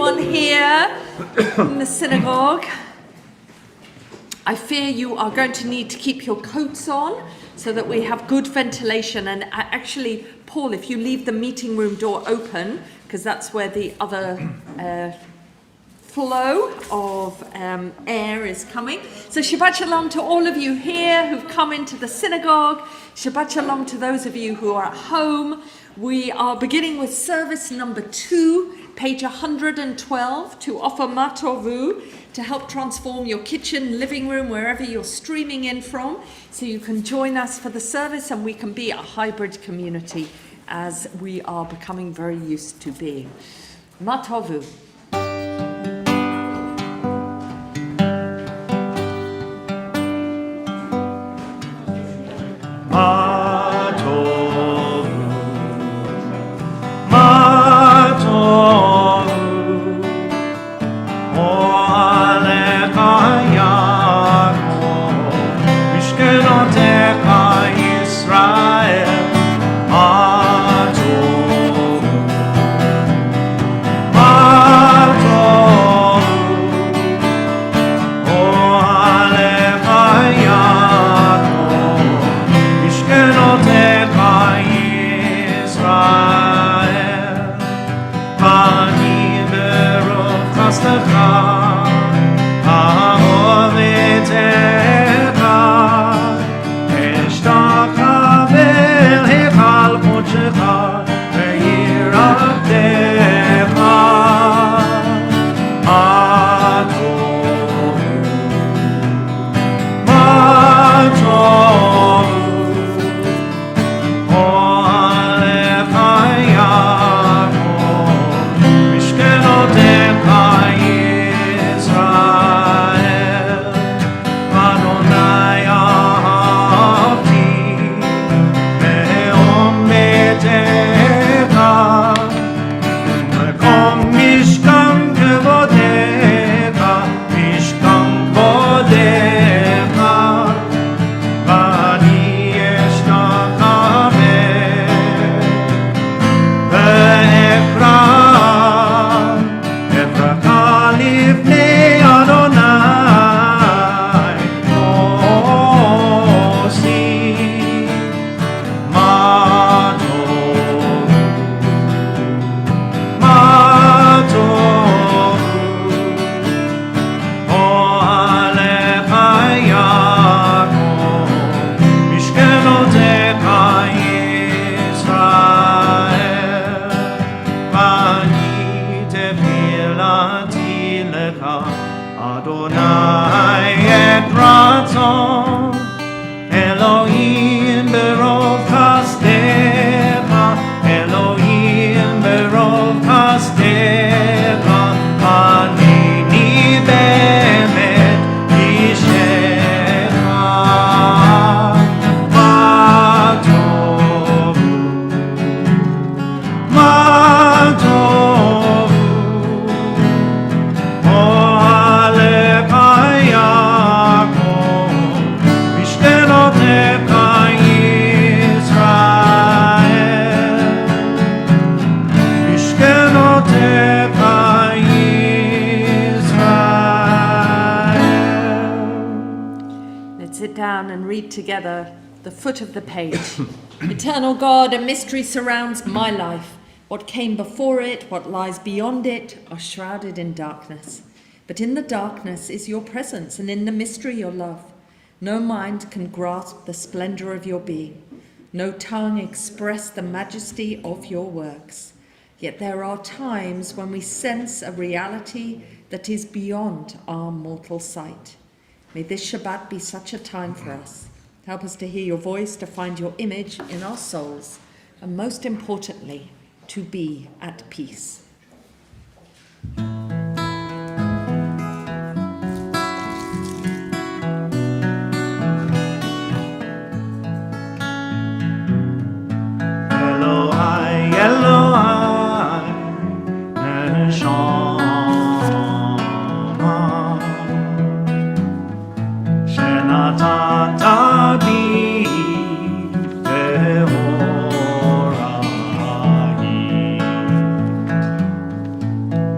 everyone here in the synagogue. I fear you are going to need to keep your coats on so that we have good ventilation. And actually, Paul, if you leave the meeting room door open, because that's where the other flow of air is coming. So Shabbat Shalom to all of you here who've come into the synagogue. Shabbat Shalom to those of you who are at home. We are beginning with service number 2, page 112, to offer Matovu, to help transform your kitchen, living room, wherever you're streaming in from, so you can join us for the service and we can be a hybrid community as we are becoming very used to being. Matovu. Together the foot of the page. Eternal God, a mystery surrounds my life. What came before it, what lies beyond it, are shrouded in darkness. But in the darkness is your presence, and in the mystery your love. No mind can grasp the splendor of your being. No tongue express the majesty of your works. Yet there are times when we sense a reality that is beyond our mortal sight. May this Shabbat be such a time for us. Help us to hear your voice, to find your image in our souls, and most importantly, to be at peace.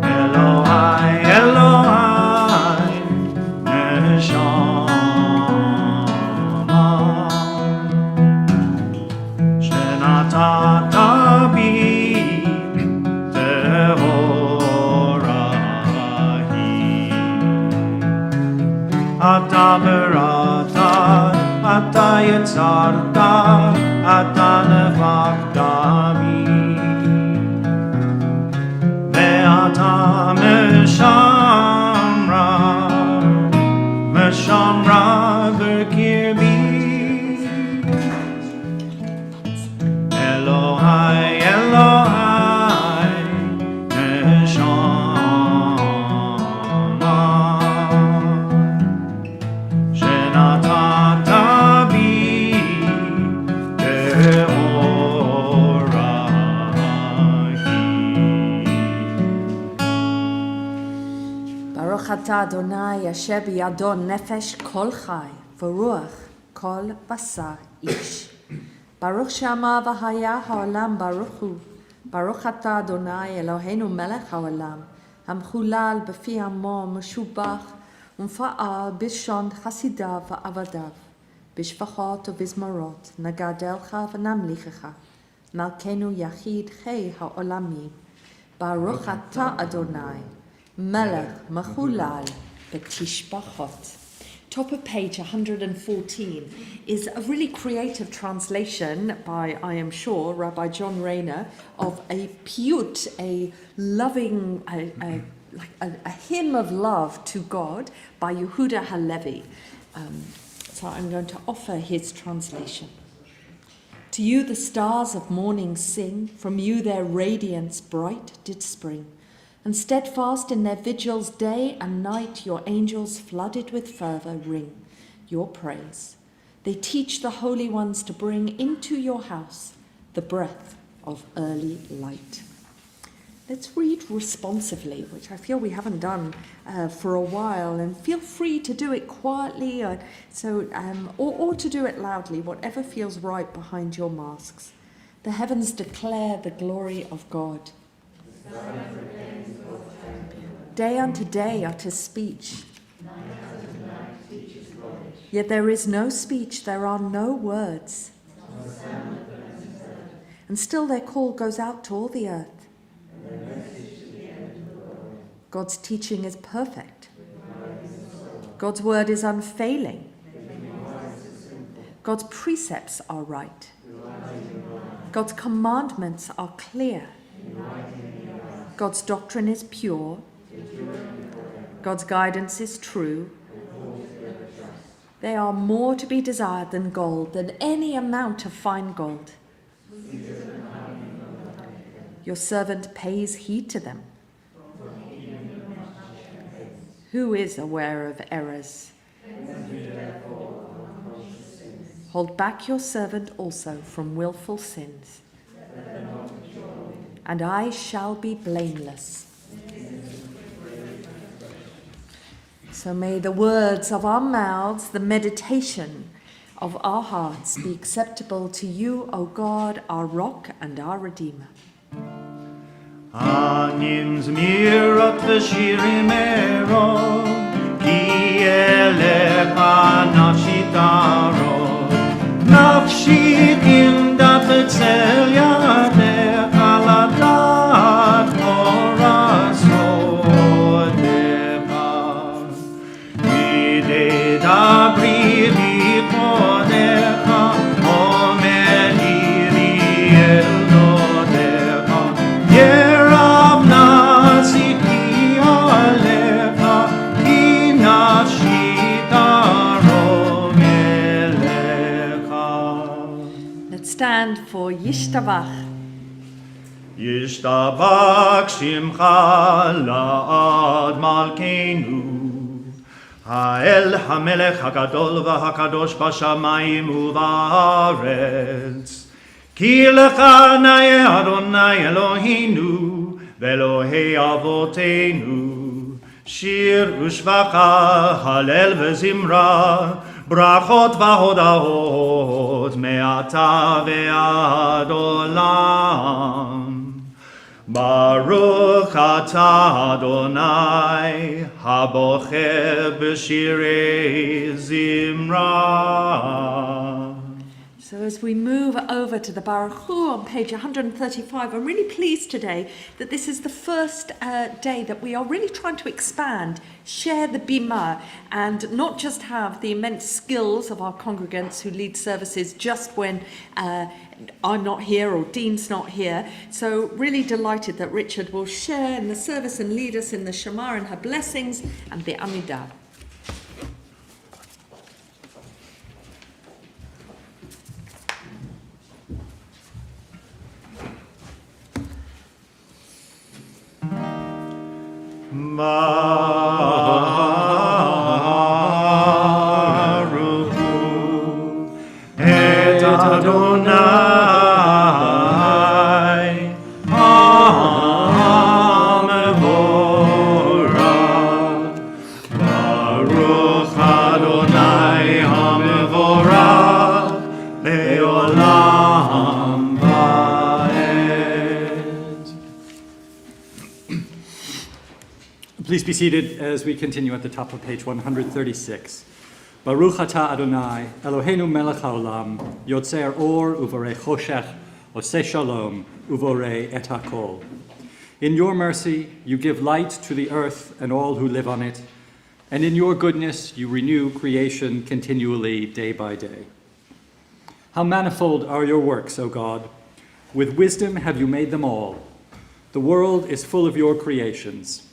Hello. אתה בראת, אתה יצרת, אתה נאבקת בי. ואתה משמרה בקרבי. אלוהי, אלוהי, נשמה, שנתת בי טהורה היא. ברוך אתה אדוני אשר בידו נפש כל חי ורוח כל בשר איש. ברוך שמה והיה העולם ברוך הוא. ברוך אתה אדוני אלוהינו מלך העולם, המחולל בפי עמו משובח ומפעל בלשון חסידיו ועבדיו, בשפחות ובזמרות נגדלך ונמליכך, מלכנו יחיד חי העולמים. ברוך אתה אדוני מלך מחולל בתשבחות. Top of page 114 is a really creative translation by, I am sure, Rabbi John Rayner, of a piyut, a loving, a hymn of love to God by Yehuda Halevi. So I'm going to offer his translation. To you the stars of morning sing, from you their radiance bright did spring. And steadfast in their vigils day and night, your angels flooded with fervour ring your praise. They teach the holy ones to bring into your house the breath of early light. Let's read responsively, which I feel we haven't done for a while, and feel free to do it quietly or to do it loudly, whatever feels right behind your masks. The heavens declare the glory of God. Day unto day utters speech. Yet there is no speech, there are no words. And still their call goes out to all the earth. God's teaching is perfect. God's word is unfailing. God's precepts are right. God's commandments are clear. God's doctrine is pure. God's guidance is true. They are more to be desired than gold, than any amount of fine gold. Your servant pays heed to them. Who is aware of errors? Hold back your servant also from willful sins, and I shall be blameless. So may the words of our mouths, the meditation of our hearts be acceptable to you, O God, our rock and our Redeemer. אני זמירות ושירים ארוך, כי אליך נפשי תערוך. נפשי תנדד בצל ידיך, לדעת אור סודך. מדי דברי בכבודך, עומדי לי אל דודך. ירב נפשי כי עליך, כי נפשי תערוך אליך. Let's stand for Yishtabach. ישתבח שמך לעד מלכנו, האל המלך הגדול והקדוש בשמיים ובארץ. כי לך נאה אדוני אלוהינו ואלוהי אבותינו, שיר ושבחה, הלל וזמרה, ברכות והודאות מעתה ועד עולם. ברוך אתה אדוני הבוחר בשירי זמרה. So as we move over to the Baruch Hu on page 135, I'm really pleased today that this is the first day that we are really trying to expand, share the bima, and not just have the immense skills of our congregants who lead services just when I'm not here or Dean's not here. So really delighted that Richard will share in the service and lead us in the Shema and her blessings and the Amidah. Baruch Hu et Adonai HaMevorach. Baruch Adonai HaMevorach le'olam va'ed. Please be seated as we continue at the top of page 136. Baruch atah Adonai, Eloheinu melech haolam, yotzer or uvorei choshech, oseh shalom, uvorei et hakol. In your mercy, you give light to the earth and all who live on it, and in your goodness, you renew creation continually day by day. How manifold are your works, O God! With wisdom have you made them all. The world is full of your creations.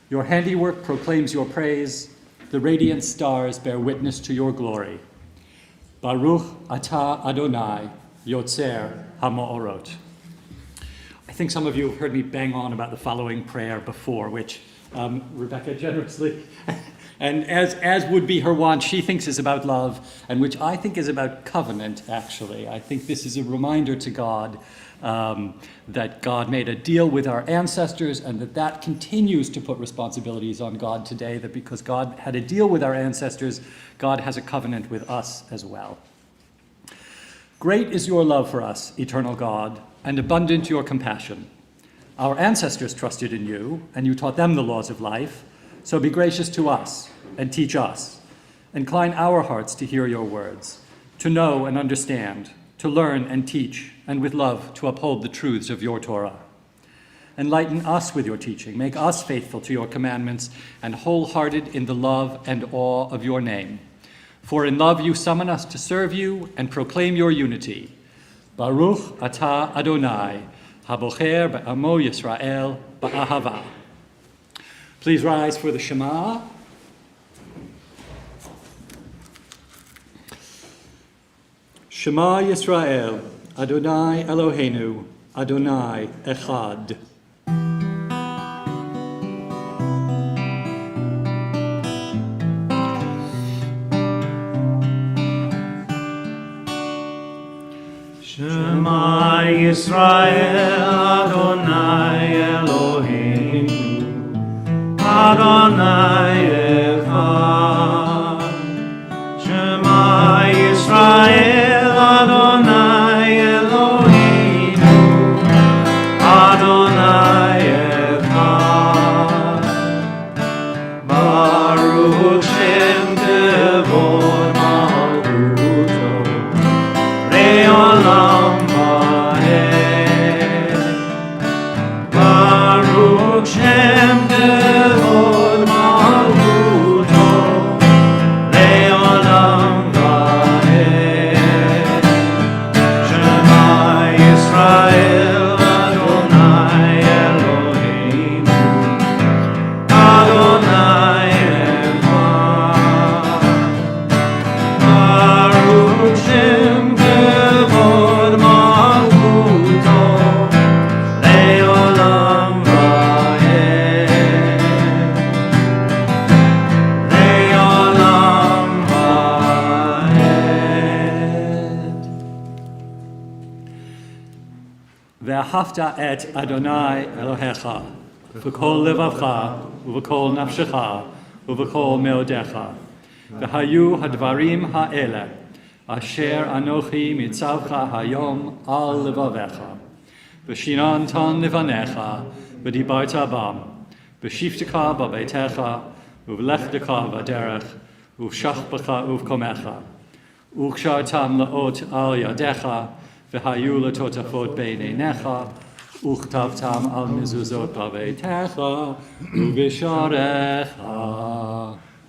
Your handiwork proclaims your praise. The radiant stars bear witness to your glory. Baruch atah Adonai, yotzer ha'ma'orot. I think some of you have heard me bang on about the following prayer before, which Rebecca generously, and as would be her wont, she thinks is about love, and which I think is about covenant, actually. I think this is a reminder to God that God made a deal with our ancestors, and that continues to put responsibilities on God today, that because God had a deal with our ancestors, God has a covenant with us as well. Great is your love for us, eternal God, and abundant your compassion. Our ancestors trusted in you, and you taught them the laws of life, so be gracious to us and teach us. Incline our hearts to hear your words, to know and understand, to learn and teach, and with love to uphold the truths of your Torah. Enlighten us with your teaching, make us faithful to your commandments, and wholehearted in the love and awe of your name. For in love you summon us to serve you and proclaim your unity. Baruch atah Adonai, habocher be'amo Yisrael ba'ahava. Please rise for the Shema. Shema Yisrael, Adonai Eloheinu, Adonai Echad. Shema Yisrael, Adonai Eloheinu, Adonai Echad. Shema Yisrael, Adonai Eloheinu, Adonai Echad. Baruch Shem Kevod Malchuto, Le'olam va'ed. Baruch Shem Kevod Malchuto, Le'olam va'ed. Shema Yisrael, Adonai Eloheinu, Adonai Echad. Baruch Shem Kevod Malchuto, Le'olam va'ed. Le'olam va'ed. Ve'ahavta et Adonai Elohecha, v'kol levavcha, v'kol nafshecha, v'kol meodecha. V'hayu hadvarim ha'ele, asher anochi mitzavcha hayom al levavecha. V'shinantan levanecha, v'dibarta bam, v'shifteka b'beitecha, v'vlechdeka v'derech, v'shachbecha uvkomecha. וכשרתם לאות על ידיך, והיו לטוטפות בין עיניך, וכתבתם על מזוזות בביתך ובשעריך.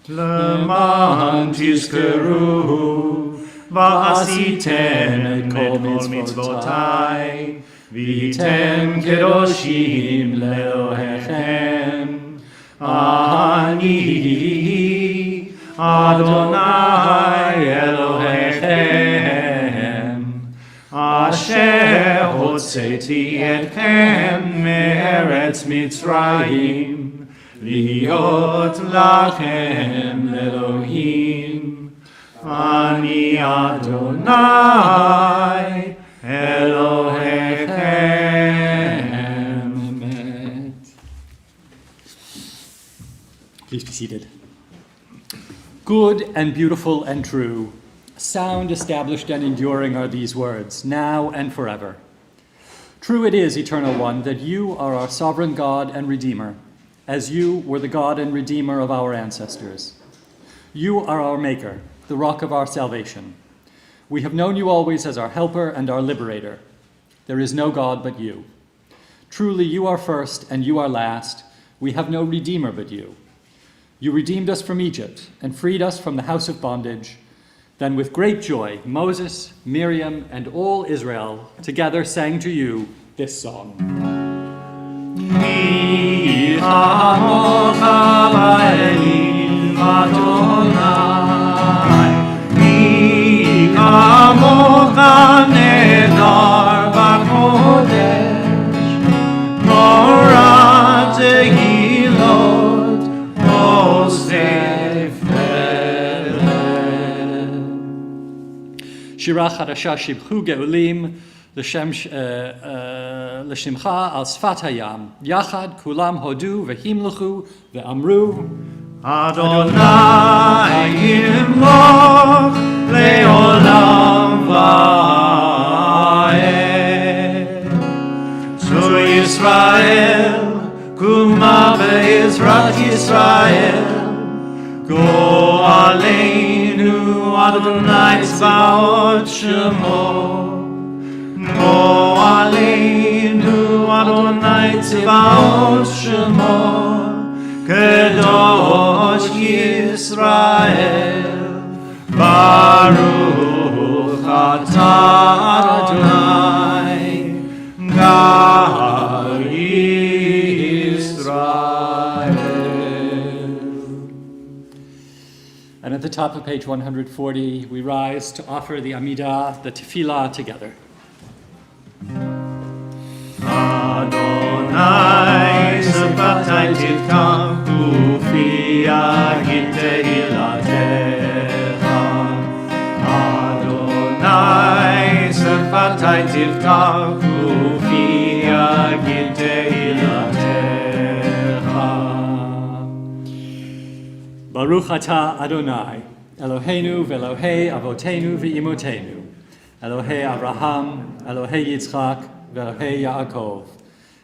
למען תזכרו ועשיתם את כל מצוותיי, והייתם קדושים לאלוהיכם. אני אדוני אלוהיכם, אשר הוצאתי אתכם מארץ מצרים, להיות לכם לאלוהים. אני אדוני אלוהיכם. Please be seated. Good and beautiful and true, sound, established and enduring are these words, now and forever. True it is, Eternal One, that you are our sovereign God and Redeemer, as you were the God and Redeemer of our ancestors. You are our Maker, the rock of our salvation. We have known you always as our helper and our liberator. There is no God but you. Truly, you are first and you are last. We have no Redeemer but you. You redeemed us from Egypt and freed us from the house of bondage. Then with great joy, Moses, Miriam, and all Israel together sang to you this song. Mi chamocha ba'elim Adonai, mi chamocha nedar b'kodesh, Torah tehilot osef feled. Shira chadasha shibchu ge'ulim l'shimcha al sfat hayam. Yachad kulam hodu v'himluchu ve'amru. Adonai yimloch le'olam va'ed. To Yisrael, kuma be'ezrat Yisrael, go aleinu Adonai tzvaot shemo. Go aleinu Adonai tzvaot shemo. Kadosh Yisrael, Baruch atah Adonai, God Yisrael. And at the top of page 140, we rise to offer the Amidah, the Tefillah, together. Adonai Shabbat tivtam ufia giteilatecha. Adonai Shabbat tivtam ufia giteilatecha. Baruch atah Adonai, Eloheinu ve'Elohei avotenu ve'imotenu, Elohei Abraham, Elohei Yitzchak, ve'Elohei Yaakov,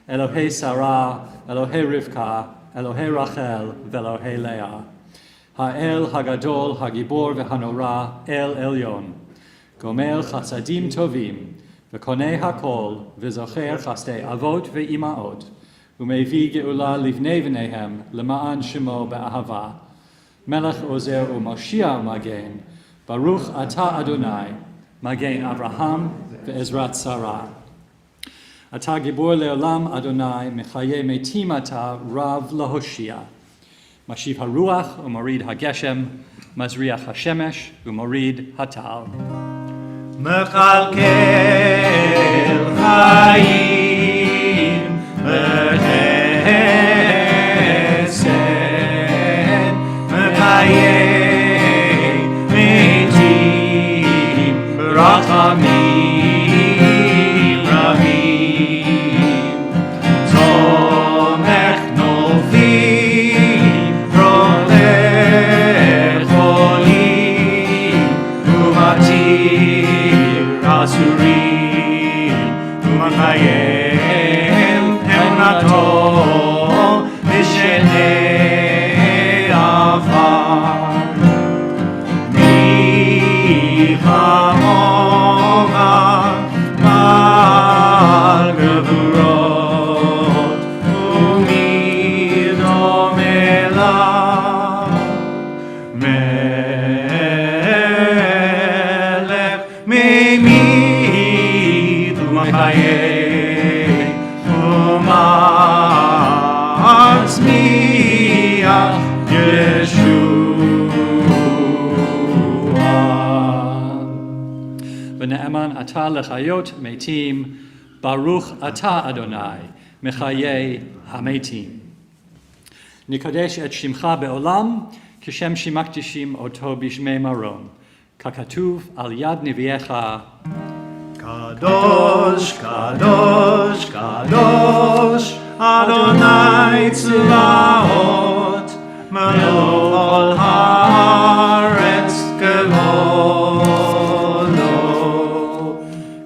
Elohei Sarah, Elohei Rivka, Elohei Rachel, ve'Elohei Leah. Ha'el Hagadol, Hagibor ve'Hanora, El Elyon. Gomel Chasadim Tovim, ve'Konei Hakol, ve'Zocher Chastei Avot ve'imaot, u'mevi Geula livnei v'neihem, lema'an Shemo be'ahava. Melech Ozer u'Moshiach Magen, Baruch atah Adonai, Magen Abraham ve'Ezrat Sarah. Atah Gibor le'olam Adonai, Mechaye metim atah, Rav lahoshia. Mashiv haruach u'morid hageshem, Mazriach hashemesh u'morid hatal. Mechalkel chayim v'chesed, Mechayeh metim b'rachamim rabim, Tomech novim rolech cholim, umatir asurim, umachayeh ונאמן אתה לחיות מתים, ברוך אתה אדוני, מחיי המתים. נקדש את שמך בעולם, כשם שמקדישים אותו בשמי מרום, ככתוב על יד נביאך. קדוש, קדוש, קדוש, אדוני צבאות, מלוא כל הארץ כבודו.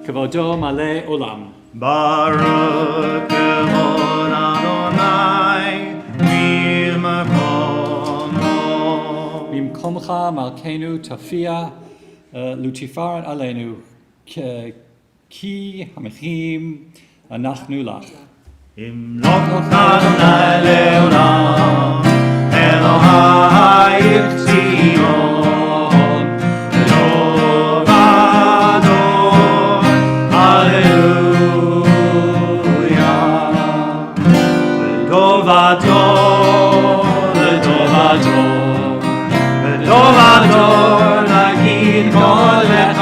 כבודו מלא עולם. ברוך כבוד אדוני ממקומו. במקומך מלכנו תופיע לתפארת עלינו, כי המחים אנחנו לך. ימלוך אדוני לעולם, אלוהיך ציון, דור ודור, הללויה. לדור ודור, לדור ודור, לדור ודור נגיד קולך,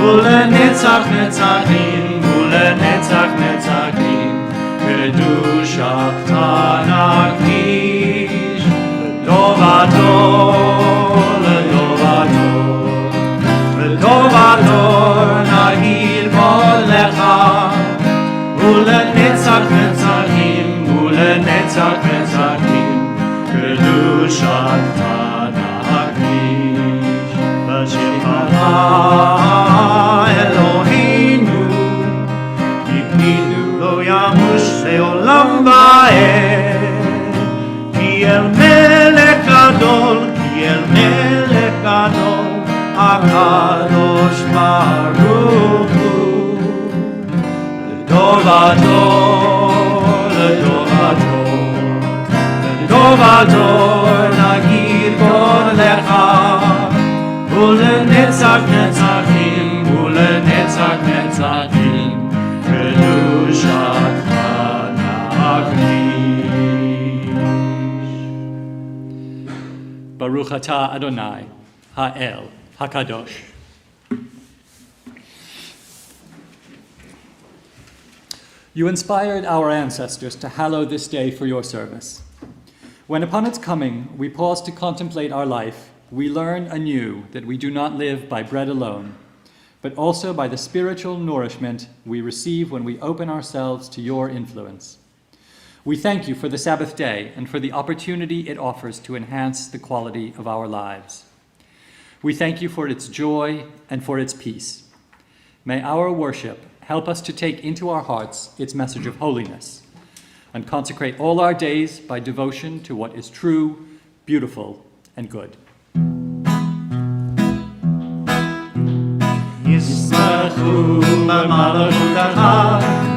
ולנצח נצחים, ולנצח נצחים, קדושתך נקדיש. לדור ודור, לדור ודור, לדור ודור נגיד קולך, ולנצח נצחים, ולנצח נצחים, קדושתך נקדיש. בשמך אלוהינו, יבנינו לא ימוש לעולם ועד, כי אל מלך גדול, כי אל מלך גדול, הקדוש ברוך הוא. לדור ודור, לדור ודור, לדור ודור נגיד קולך, ולנצח נצחים, ולנצח נצחים, קדושתך נקדיש. ברוך אתה אדוני, האל, הקדוש. You inspired our ancestors to hallow this day for your service. When upon its coming we pause to contemplate our life, we learn anew that we do not live by bread alone, but also by the spiritual nourishment we receive when we open ourselves to your influence. We thank you for the Sabbath day and for the opportunity it offers to enhance the quality of our lives. We thank you for its joy and for its peace. May our worship help us to take into our hearts its message of holiness and consecrate all our days by devotion to what is true, beautiful, and good. ישמחו במלכותך,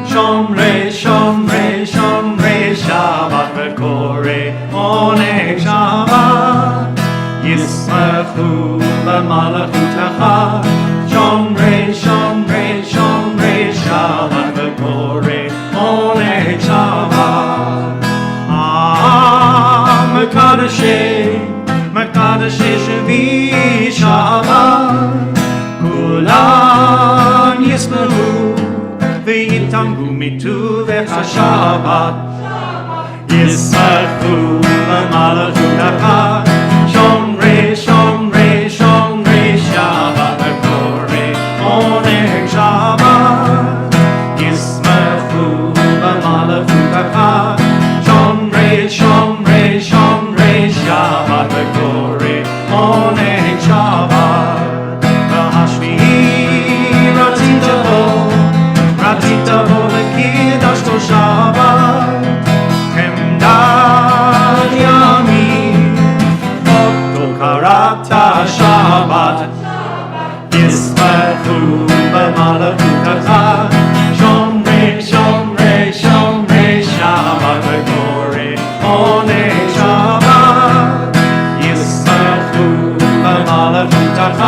שומרי שומרי שומרי שבת וקוראי עונג שבת. ישמחו במלכותך, שומרי שומרי שומרי שבת וקוראי עונג שבת. מקדשי מקדשי שביעי שבת, כולם ישמחו ויתענגו מטובך השבת. ישמחו במלכותך, שומרי שומרי שומרי שבת וקוראי עונג שבת. ישמחו במלכותך, שומרי שומרי שומרי שבת וקוראי עונג שבת. רצית בו וקידשתו שבת, חמדת ימים, אותו קראת שבת. ישמחו במלכותך, שומרי שומרי שומרי שבת וקוראי עונג שבת. ישמחו במלכותך,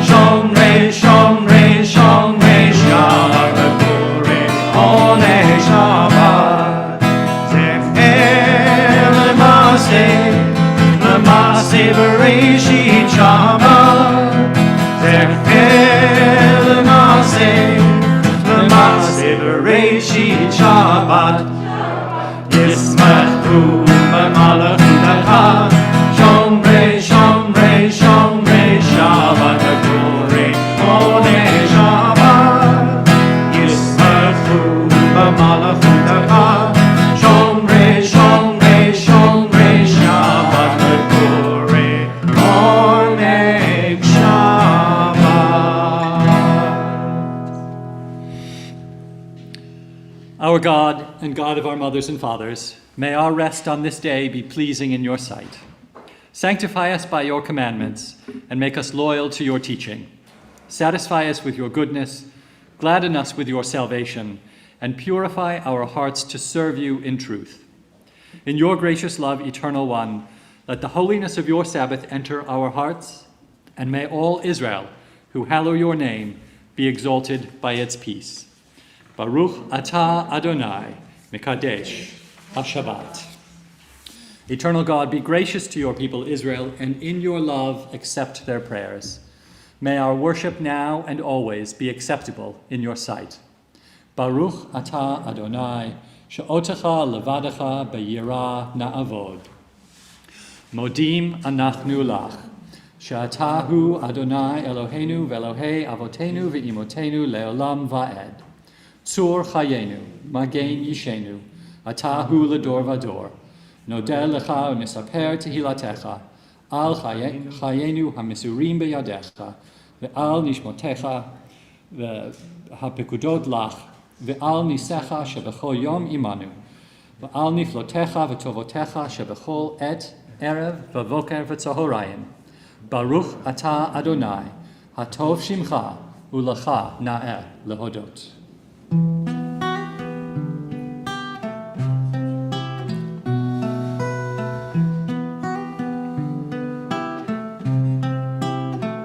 שומרי שומרי שומרי שבת וקוראי עונג שבת. זכר למעשה Lemase Bereshit Shabbat, Zecheh Lemase Bereshit Shabbat, Yismachu b'malachutacha, Shomrei, Shomrei, Shomrei Shabbat, Glory, Onei Shabbat, Yismachu b'malachutacha, Shomrei, Shomrei, Shomrei Shabbat, Glory, Onei Shabbat. Our God and God of our mothers and fathers, may our rest on this day be pleasing in your sight. Sanctify us by your commandments and make us loyal to your teaching. Satisfy us with your goodness, gladden us with your salvation, and purify our hearts to serve you in truth. In your gracious love, Eternal One, let the holiness of your Sabbath enter our hearts, and may all Israel, who hallow your name, be exalted by its peace. Baruch atah Adonai, Mekadesh HaShabbat. Eternal God, be gracious to your people Israel, and in your love accept their prayers. May our worship now and always be acceptable in your sight. Baruch atah Adonai, she'otecha levadecha b'yirah na'avod. Modim anachnu lach, she'atah hu Adonai Eloheinu ve'Elohei avotenu ve'imotenu le'olam va'ed. Tzur chayenu, magen yishenu, atahu ledor vador. Nodeh lecha u'nisaper tehilatecha, al chayenu hamisurim beyadecha, ve'al nishmotecha ve'hapekudot lach, ve'al nisecha shebechol yom imanu, ve'al niflotecha ve'tovotecha shebechol et erev v'voker v'tzohorayim. Baruch atah Adonai, hatov shimcha u'lecha na'eh lehodot.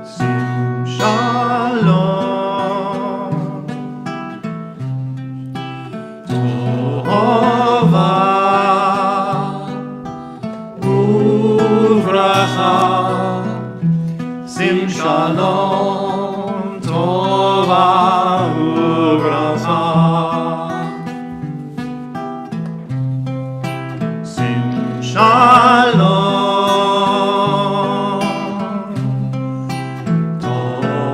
Sim shalom, tova uvracha. Sim shalom, tova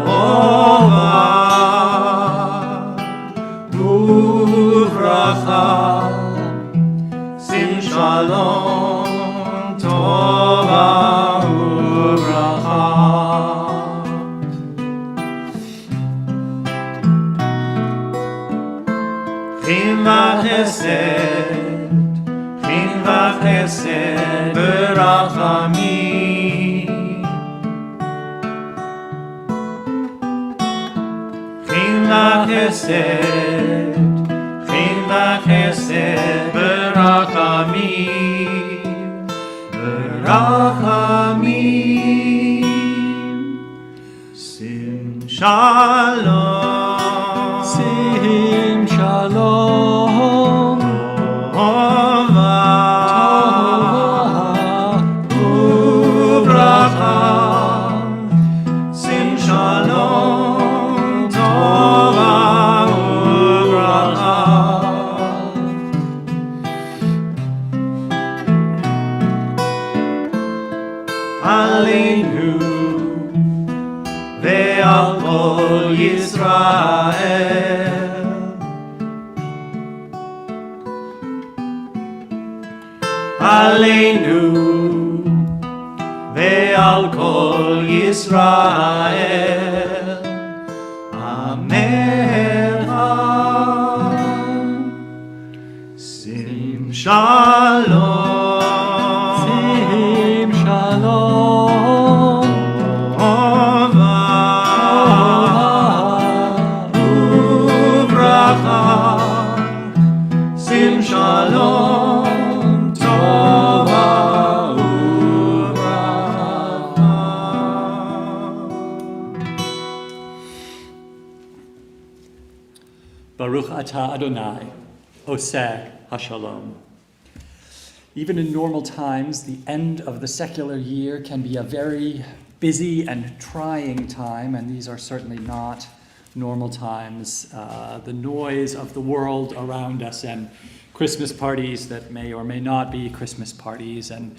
uvracha. Sim shalom, tova uvracha. Chin v'chesed berachamim. Chin v'chesed berachamim. Berachamim. Sim shalom. Sim shalom. Sim shalom, tova uvracha. Aleinu ve'al kol Yisrael. Aleinu ve'al kol Yisrael. Amen. Sim shalom. Sim shalom. Uvracha. Sim shalom. Tova uvracha. Baruch atah Adonai, Oseh HaShalom. even in normal times, the end of the secular year can be a very busy and trying time, and these are certainly not normal times. The noise of the world around us and Christmas parties that may or may not be Christmas parties, and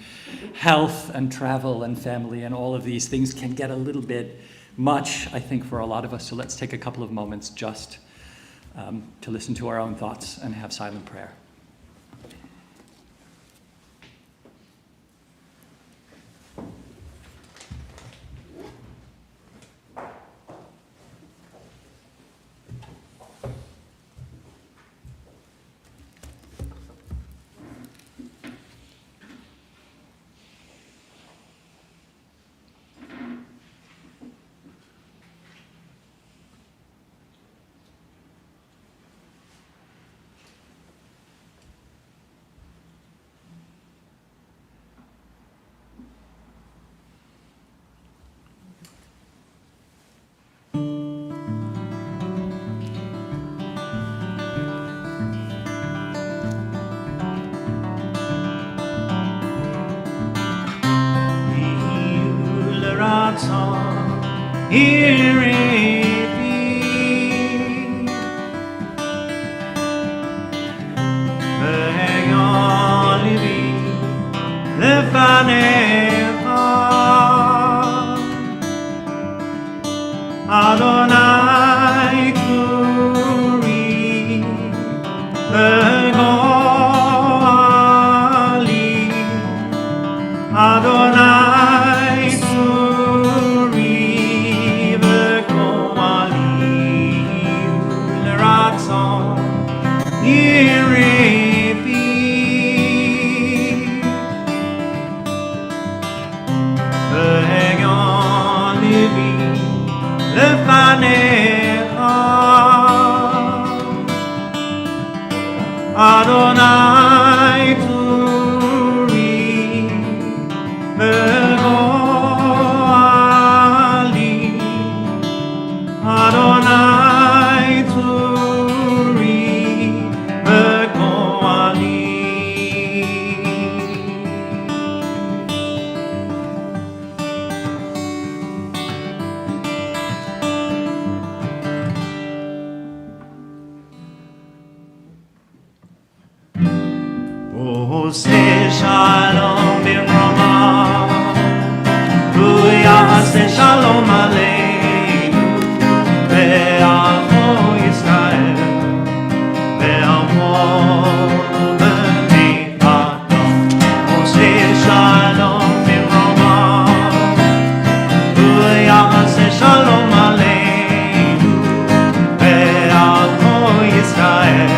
health and travel and family and all of these things can get a little bit much, I think, for a lot of us. So let's take a couple of moments just to listen to our own thoughts and have silent prayer. Adonai Kuri Begoali Adonai Kuri Begoali Leratzon Yirevi Begoali Lefanecha Adonai Turi Begoali Adonai Turi Begoali Ose shalom b'rama, Yaseh shalom aleinu, ve'amo Yisrael, ve'amo b'nei Adam. Ose shalom b'rama, Yaseh shalom aleinu, ve'amo Yisrael,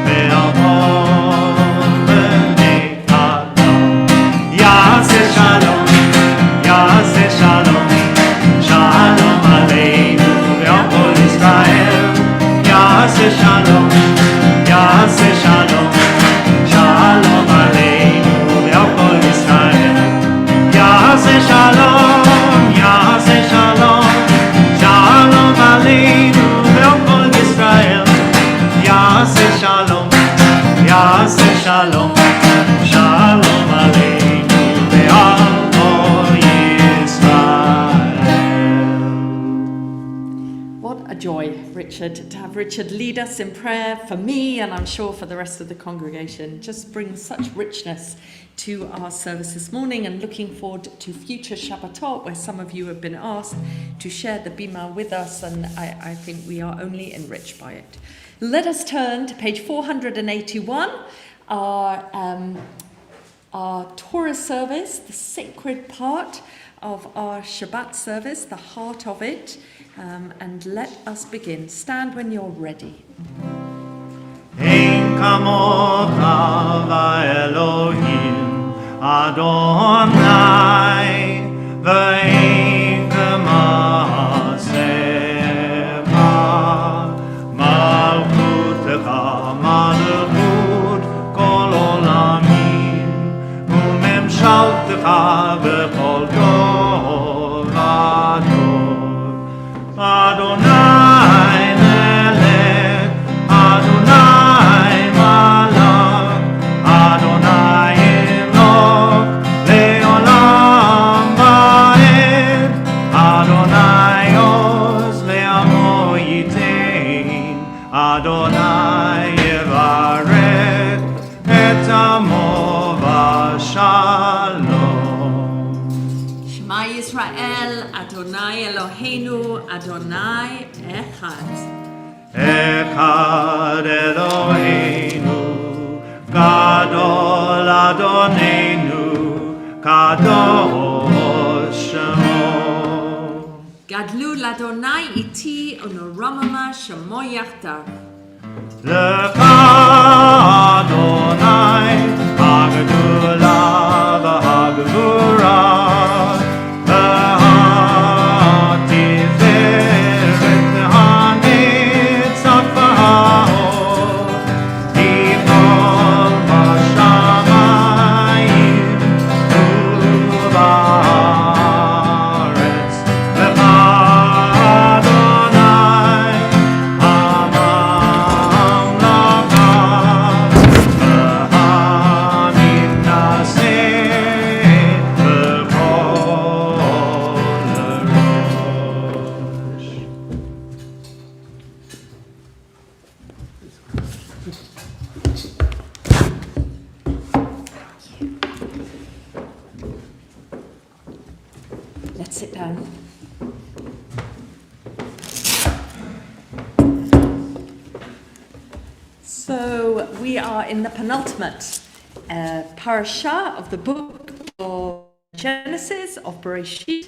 ve'amo Shalom, Yaseh Shalom, Shalom Aleinu ve'al Yisrael. Yaseh Shalom, Yaseh Shalom, Shalom Aleinu ve'al Yisrael. Yaseh Shalom, Yaseh Shalom, Shalom Aleinu ve'al Yisrael. What a joy, Richard, to have Richard lead us in prayer for me, and I'm sure for the rest of the congregation. Just brings such richness to our service this morning, and looking forward to future Shabbatot, where some of you have been asked to share the Bima with us, and I think we are only enriched by it. Let us turn to page 481, our Torah service, the sacred part of our Shabbat service, the heart of it. And let us begin. Stand when you're ready. Ein kamocha va'Elohim Adonai ve'ein k'ma'asecha malchutecha malchut kol olamim u'memshaltecha b'chol dor v'dor. Adonai Melech, Adonai Malach, Adonai shalom. Shema Yisrael, Adonai Eloheinu, Adonai Echad. Echad Eloheinu, Gadol Adonenu, Kadosh Shemo. Gadlu l'Adonai iti unoramama shemo yachdav. Lecha Adonai, Hagdula v'Hagvura, v'Hatiferet ha'nitzach v'ha'od, Kivol b'shamayim u'ba'aretz. Lecha Adonai, הממלכה והמתנשא בכל ראש. Let's sit down. So we are in the penultimate parasha of the book of Genesis, of Bereshit.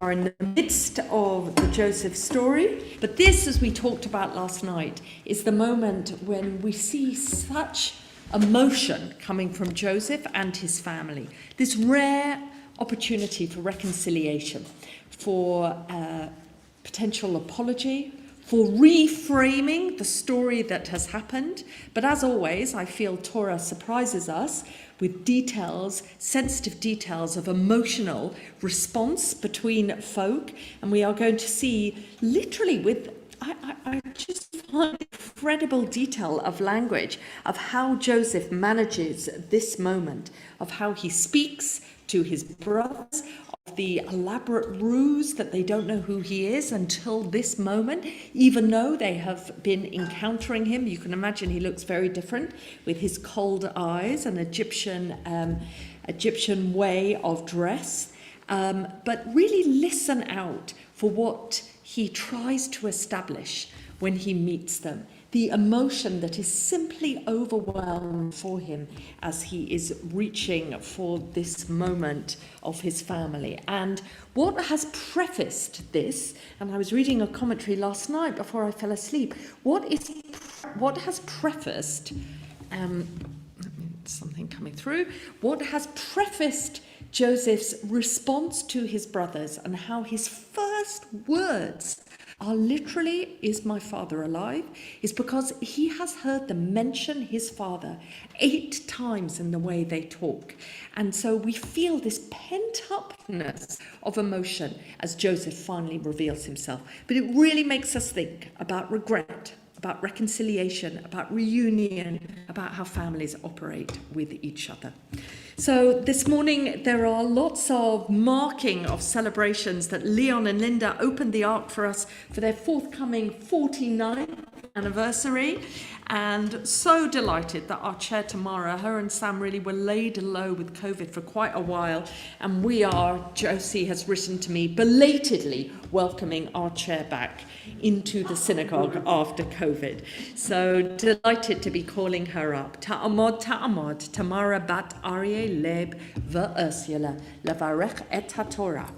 Are in the midst of the Joseph story. But this, as we talked about last night, is the moment when we see such emotion coming from Joseph and his family. This rare opportunity for reconciliation, for potential apology, for reframing the story that has happened. But as always, I feel Torah surprises us with details, sensitive details of emotional response between folk. And we are going to see literally with, I just find incredible detail of language of how Joseph manages this moment, of how he speaks to his brothers, of the elaborate ruse that they don't know who he is until this moment, even though they have been encountering him. You can imagine he looks very different with his cold eyes and Egyptian way of dress. But really listen out for what he tries to establish when he meets them. The emotion that is simply overwhelmed for him as he is reaching for this moment of his family. And what has prefaced this, and I was reading a commentary last night before I fell asleep, what has prefaced, something coming through, what has prefaced Joseph's response to his brothers and how his first words are literally, "Is my father alive?" is because he has heard them mention his father 8 times in the way they talk. And so we feel this pent-upness of emotion as Joseph finally reveals himself. But it really makes us think about regret, about reconciliation, about reunion, about how families operate with each other. So this morning there are lots of marking of celebrations that Leon and Linda opened the Ark for us for their forthcoming 49th anniversary, and so delighted that our chair Tamara, her and Sam really were laid low with COVID for quite a while, and we are, Josie has written to me, belatedly welcoming our chair back into the synagogue after COVID. So delighted to be calling her up. Ta'amod, Tamara bat Aryeh Leb v'Ursula, levarech et haTorah.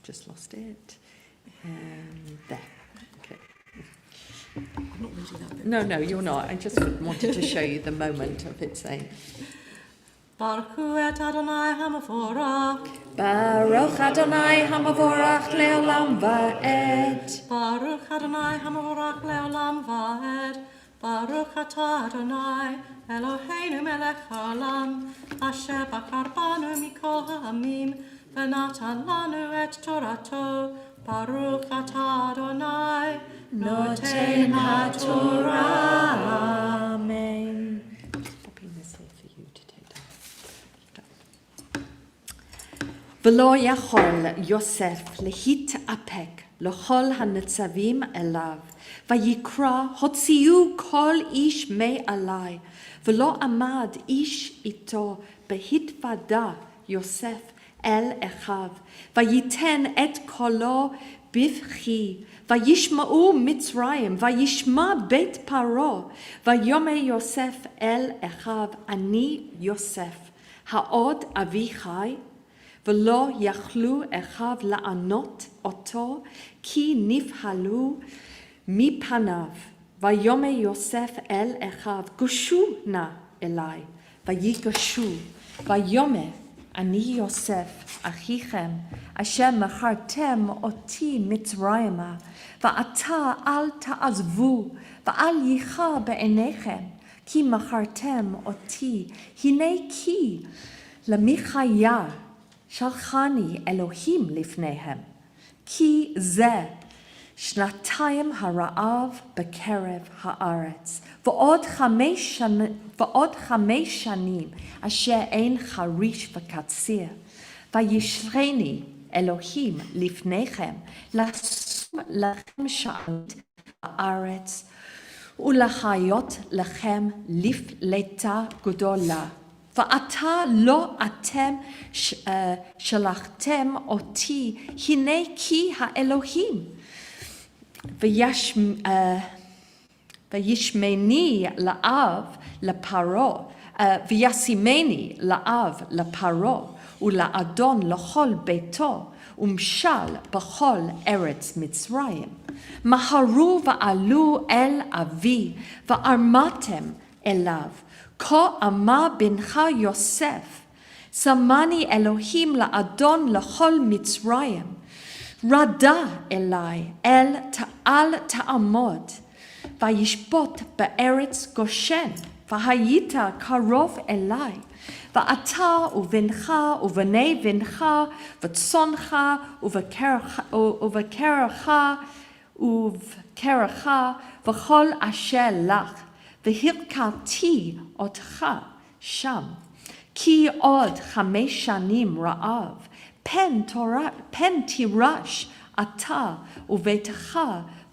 Just lost it. There. Okay. I'm not reading that bit. No, you're not. I just wanted to show you the moment of it saying, Baruch hu et Adonai hamavorach. Baruch Adonai hamavorach leolam va'ed. Baruch Adonai hamavorach leolam va'ed. Baruch atah Adonai Eloheinu melech haolam, asher bakar banu mikol ha'amim, v'natan lanu et torato. Baruch atah Adonai noten ha'torah. Amen. Just popping this here for you to take down. ולא יכול יוסף להתאפק לכל הניצבים אליו, ויקרא הוציאו כל איש מעלי, ולא עמד איש איתו, בהתוודע יוסף אל אחיו, וייתן את קולו בבכי, וישמעו מצרים, וישמע בית פרעה, ויאמר יוסף אל אחיו, אני יוסף, העוד אבי חי? ולא יכלו אחיו לענות אותו, כי נבהלו מפניו. ויאמר יוסף אל אחיו, גשו נא אלי, ויגשו. ויאמר, אני יוסף, אחיכם, אשר מכרתם אותי מצרימה, ועתה אל תעזבו, ואל ייחר בעיניכם, כי מכרתם אותי. הנה כי למחיה שלחני אלוהים לפניהם, כי זה שנתיים הרעב בקרב הארץ, ועוד 5 שנים אשר אין חריש וקציר. וישלחני אלוהים לפניכם, לשום לכם שערות בארץ, ולחיות לכם לפלטה גדולה. ועתה לא אתם שלחתם אותי, הנה כי האלוהים. וישמני לאב לפרעה, וישימני לאב לפרעה, ולאדון לכל ביתו, ומשל בכל ארץ מצרים. מהרו ועלו אל אבי, ואמרתם אליו, כה אמר בנך יוסף, שמני אלוהים לאדון לכל מצרים, רדה אלי אל תעמוד, וישפוט בארץ גושן, והיית קרוב אלי, ואתה ובנך ובני בנך, וצונך ובקרך וכל אשר לך, והכרתי אותך שם, כי עוד 5 שנים רעב, פן תירש אתה וביתך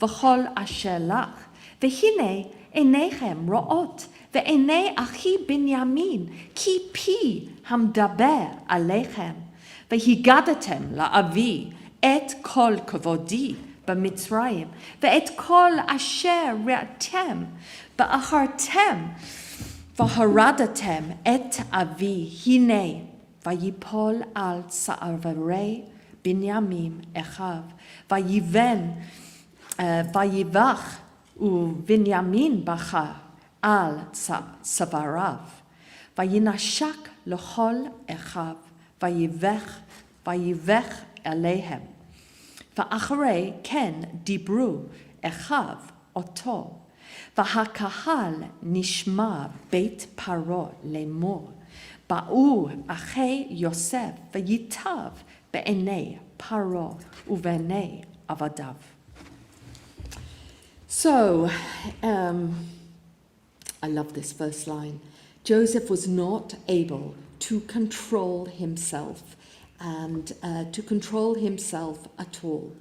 וכל אשר לך. והנה עיניכם רואות, ועיני אחי בנימין, כי פי המדבר עליכם. והגדתם לאבי את כל כבודי במצרים, ואת כל אשר ראיתם, ואחרתם, והרדתם את אבי. הנה, ויפול על צערי בנימין אחיו, ויבך ובנימין בכה על צוואריו, וינשק לכל אחיו, ויבך עליהם. ואחרי כן דיברו אחיו אותו, והקהל נשמע בית פרעה לאמור, באו אחי יוסף וייטב בעיני פרעה ובעיני עבדיו. So, I love this first line. Joseph was not able to control himself and to control himself at all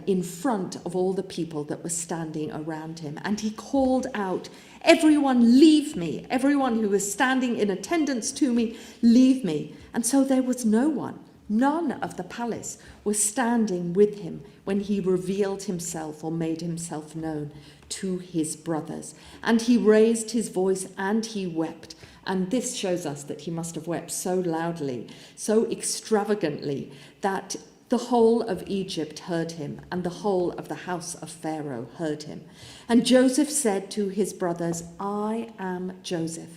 in front of all the people that were standing around him. And he called out, everyone leave me, everyone who was standing in attendance to me, leave me. And so there was no one, none of the palace was standing with him when he revealed himself or made himself known to his brothers. And he raised his voice and he wept. And this shows us that he must have wept so loudly, so extravagantly, that the whole of Egypt heard him, and the whole of the house of Pharaoh heard him. And Joseph said to his brothers, I am Joseph.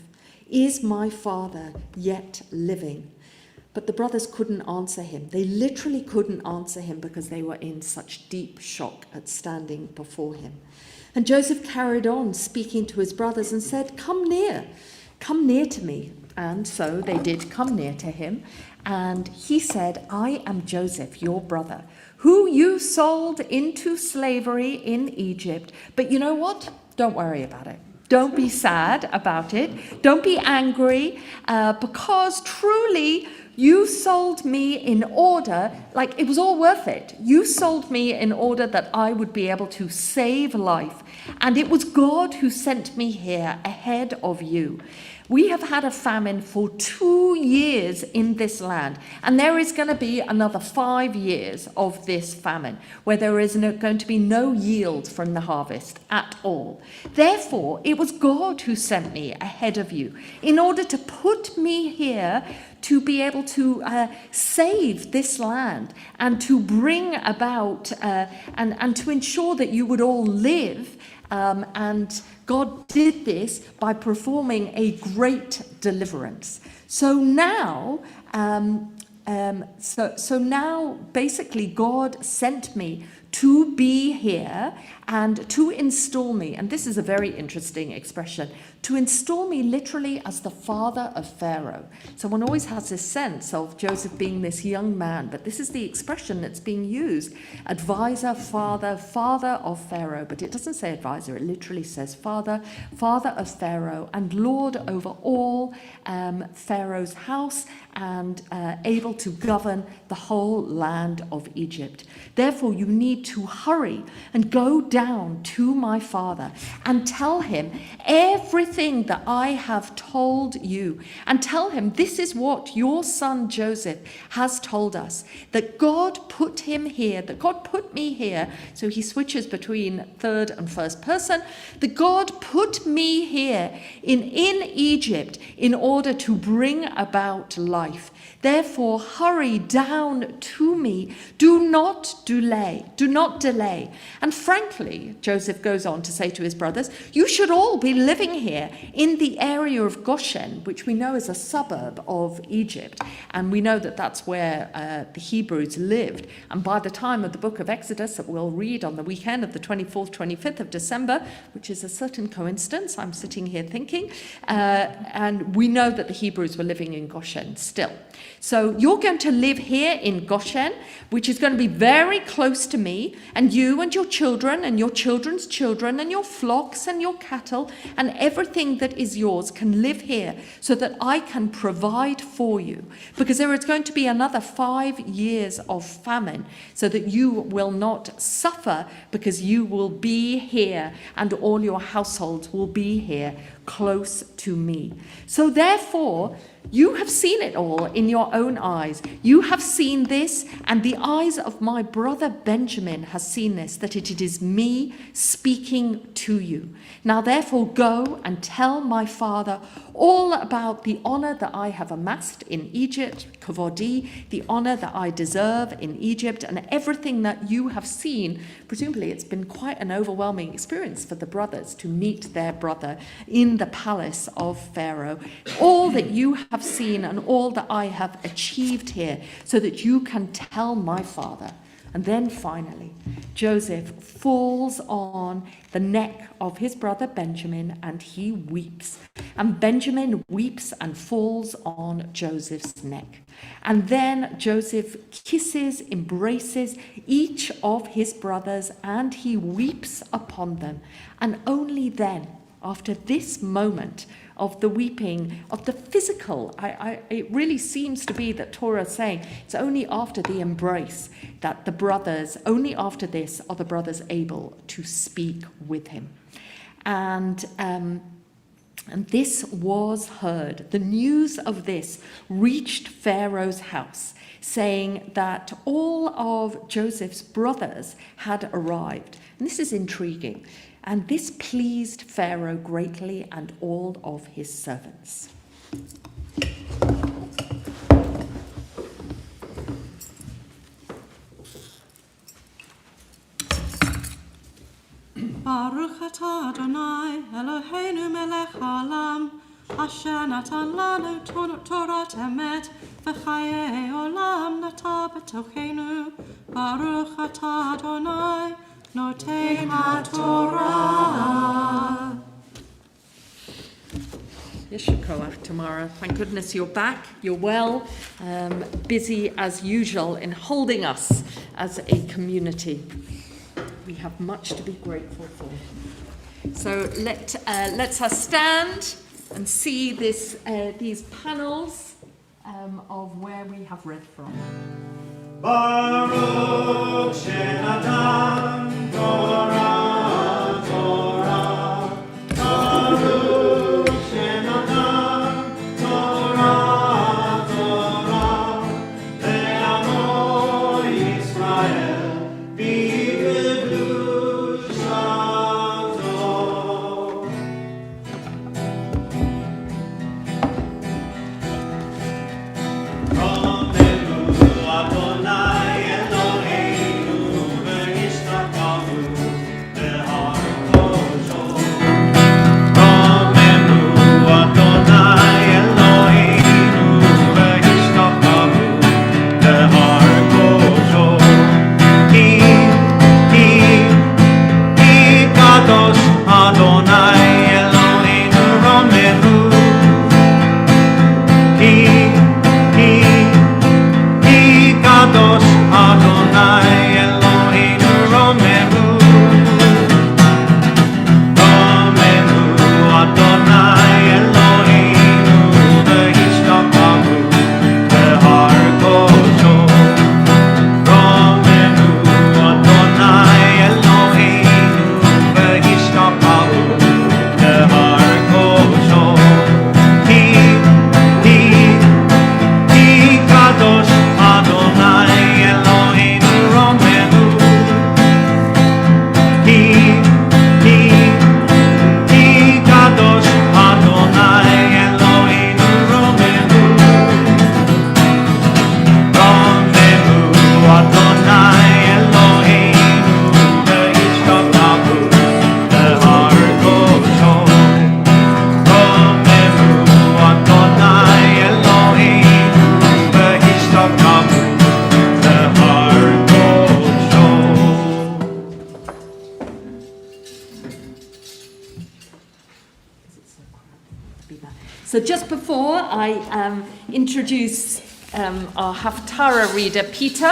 Is my father yet living? But the brothers couldn't answer him. They literally couldn't answer him because they were in such deep shock at standing before him. And Joseph carried on speaking to his brothers and said, come near to me. And so they did come near to him. And he said, I am Joseph, your brother, who you sold into slavery in Egypt. But you know what? Don't worry about it. Don't be sad about it. Don't be angry, because truly You sold me in order, like it was all worth it. You sold me in order that I would be able to save life. And it was God who sent me here ahead of you. We have had a famine for 2 years in this land, and there is going to be another 5 years of this famine where there is going to be no yield from the harvest at all. Therefore, it was God who sent me ahead of you in order to put me here to be able to save this land and to bring about and to ensure that you would all live. And God did this by performing a great deliverance. So now, so now, basically, God sent me to be here and to install me. And this is a very interesting expression. To install me literally as the father of Pharaoh. So one always has this sense of Joseph being this young man, but this is the expression that's being used. Advisor, father, father of Pharaoh. But it doesn't say advisor, it literally says father, father of Pharaoh, and Lord over all Pharaoh's house, and able to govern the whole land of Egypt. Therefore, you need to hurry and go down to my father and tell him everything that I have told you, and tell him this is what your son Joseph has told us, that God put him here, that God put me here. So he switches between third and first person. That God put me here in Egypt in order to bring about life. Therefore, hurry down to me. Do not delay. Do not delay. And frankly, Joseph goes on to say to his brothers, you should all be living here in the area of Goshen, which we know is a suburb of Egypt. And we know that that's where the Hebrews lived. And by the time of the book of Exodus that we'll read on the weekend of the 24th, 25th of December, which is a certain coincidence, I'm sitting here thinking, and we know that the Hebrews were living in Goshen still. So you're going to live here in Goshen, which is going to be very close to me, and you and your children and your children's children and your flocks and your cattle and everything that is yours can live here so that I can provide for you. Because there is going to be another 5 years of famine so that you will not suffer, because you will be here and all your households will be here close to me. So therefore, you have seen it all in your own eyes. You have seen this, and the eyes of my brother Benjamin has seen this, that it is me speaking to you. Now therefore go and tell my father all about the honor that I have amassed in Egypt, kavodi, the honor that I deserve in Egypt, and everything that you have seen. Presumably it's been quite an overwhelming experience for the brothers to meet their brother in the palace of Pharaoh. All that you have seen and all that I have achieved here, so that you can tell my father. And then finally, Joseph falls on the neck of his brother Benjamin and he weeps. And Benjamin weeps and falls on Joseph's neck. And then Joseph kisses, embraces each of his brothers, and he weeps upon them. And only then, after this moment of the weeping, of the physical, it really seems to be that Torah is saying it's only after the embrace that the brothers, only after this are the brothers able to speak with him. And this was heard. The news of this reached Pharaoh's house, saying that all of Joseph's brothers had arrived. And this is intriguing. And this pleased Pharaoh greatly and all of his servants. Baruch atah Adonai Eloheinu melech haolam, asher natan lanu Torat emet v'chayei olam nata b'tochenu. Baruch atah Adonai Noten HaTorah. Yeshu Koach, Tamara. Thank goodness you're back. You're well, busy as usual in holding us as a community. We have much to be grateful for. So let's us stand and see these panels of where we have read from. Baruch Shenatan Torah, Torah. Baruch Shenatan Torah, Torah. Le'amo Yisrael b'kedushato. So just before I introduce our Haftarah reader, Peter,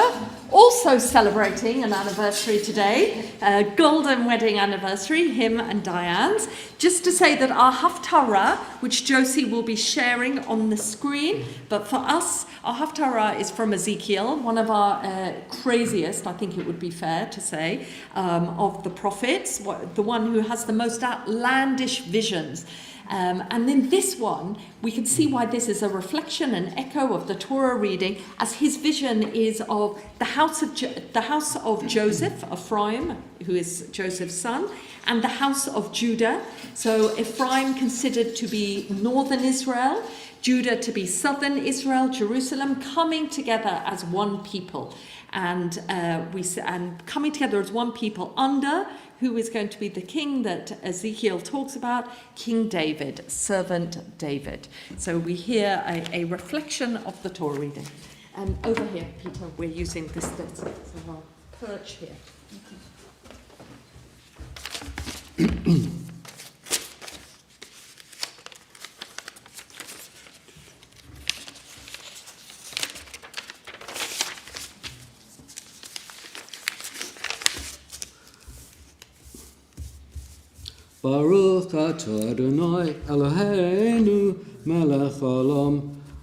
also celebrating an anniversary today, a golden wedding anniversary, him and Diane's, just to say that our Haftarah, which Josie will be sharing on the screen, but for us, our Haftarah is from Ezekiel, one of our craziest, I think it would be fair to say, of the prophets, the one who has the most outlandish visions. And in this one, we can see why this is a reflection, an echo of the Torah reading, as his vision is of the house of Joseph, Ephraim, who is Joseph's son, and the house of Judah. So Ephraim considered to be northern Israel, Judah to be southern Israel, Jerusalem coming together as one people, and coming together as one people under who is going to be the king that Ezekiel talks about, King David, servant David. So we hear a reflection of the Torah reading. And over here, Peter, we're using this stencil, so I'll perch here. Baruch atah Adonai Eloheinu melech haolam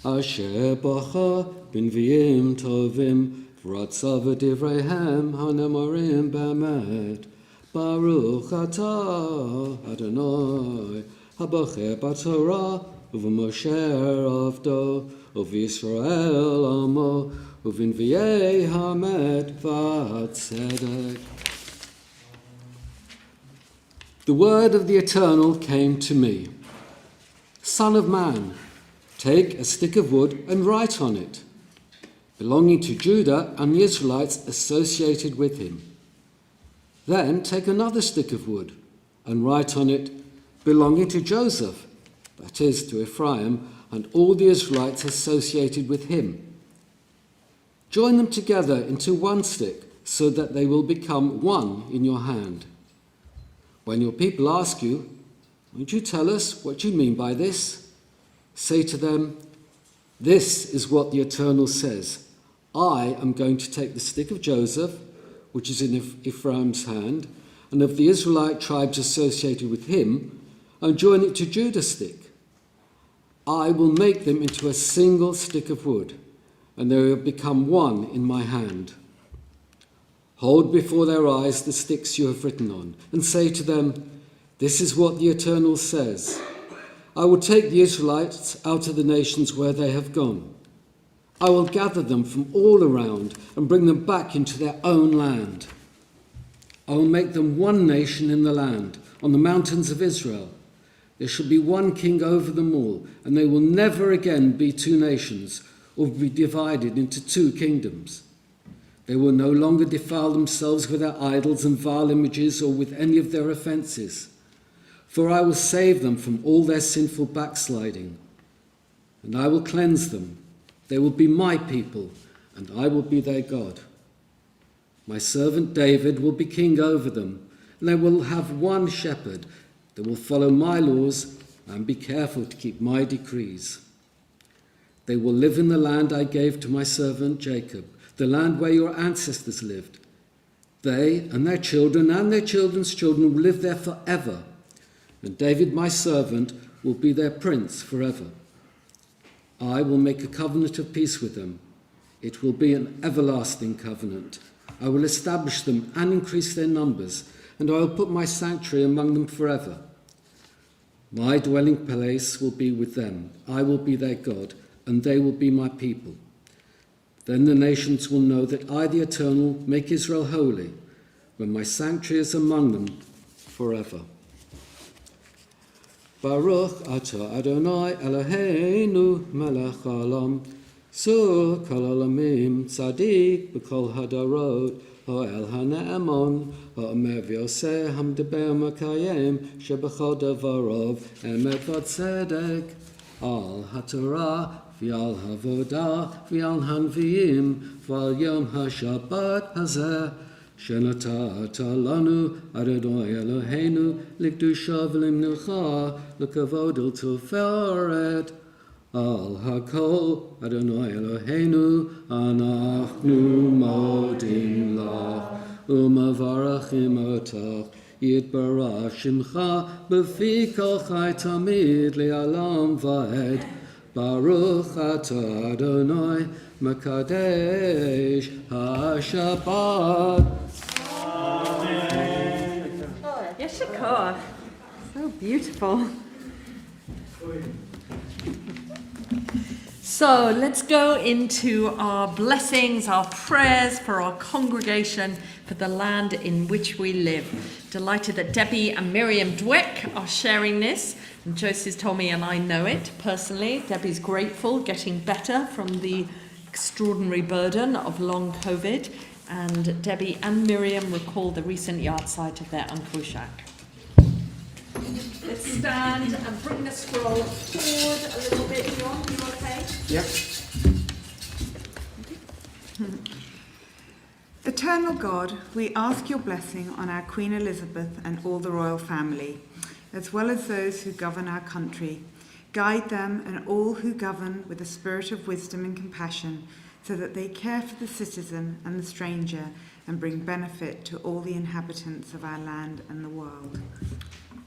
asher bacha b'nviim tovim v'ratzav v'divreihem hanemorim b'emet. Baruch atah Adonai habocher b'Torah u'v'Moshe avdo u'v'Yisrael amo u'v'nviei hamet v'atzedek. The word of the Eternal came to me. Son of man, take a stick of wood and write on it, belonging to Judah and the Israelites associated with him. Then take another stick of wood and write on it, belonging to Joseph, that is, to Ephraim, and all the Israelites associated with him. Join them together into one stick, so that they will become one in your hand. When your people ask you, won't you tell us what you mean by this? Say to them, this is what the Eternal says. I am going to take the stick of Joseph, which is in Ephraim's hand, and of the Israelite tribes associated with him, and join it to Judah's stick. I will make them into a single stick of wood, and they will become one in my hand. Hold before their eyes the sticks you have written on, and say to them, this is what the Eternal says. I will take the Israelites out of the nations where they have gone. I will gather them from all around and bring them back into their own land. I will make them one nation in the land, on the mountains of Israel. There shall be one king over them all, and they will never again be two nations, or be divided into two kingdoms. They will no longer defile themselves with their idols and vile images, or with any of their offences. For I will save them from all their sinful backsliding, and I will cleanse them. They will be my people, and I will be their God. My servant David will be king over them, and they will have one shepherd. They will follow my laws and be careful to keep my decrees. They will live in the land I gave to my servant Jacob, the land where your ancestors lived. They and their children's children will live there forever, and David my servant will be their prince forever. I will make a covenant of peace with them. It will be an everlasting covenant. I will establish them and increase their numbers, and I will put my sanctuary among them forever. My dwelling place will be with them. I will be their God, and they will be my people. Then the nations will know that I, the Eternal, make Israel holy, when my sanctuary is among them forever. Baruch atah Adonai Eloheinu melech haolam, Sur kol olamim tzadik b'kol hadarot, ha'el ha'ne'emon, ha'omer v'yoseh hamdeber makayem, sheb'chol davarov emet v'tzedek, al ha'torah v'al ha'vodah v'al hanviim v'al yom ha'shabbat hazeh, shenatata lanu Adonai Eloheinu likdusha v'limnucha l'kavod u'toferet. Al hakol Adonai Eloheinu anachnu modim lach umavarachim otach yitbarach shimcha b'fi kol chai tamid le'alam va'ed Baruch atah Adonai makadesh ha-Shabbat. Yeshikor. So beautiful. So let's go into our blessings, our prayers for our congregation, for the land in which we live. Delighted that Debbie and Miriam Dweck are sharing this. And Josie's told me, and I know it personally, Debbie's grateful, getting better from the extraordinary burden of long COVID. And Debbie and Miriam recall the recent yard site of their Uncle Jacques. Let's stand and bring the scroll forward a little bit, John. You okay? Yep. Eternal God, we ask your blessing on our Queen Elizabeth and all the royal family, as well as those who govern our country. Guide them and all who govern with a spirit of wisdom and compassion, so that they care for the citizen and the stranger and bring benefit to all the inhabitants of our land and the world.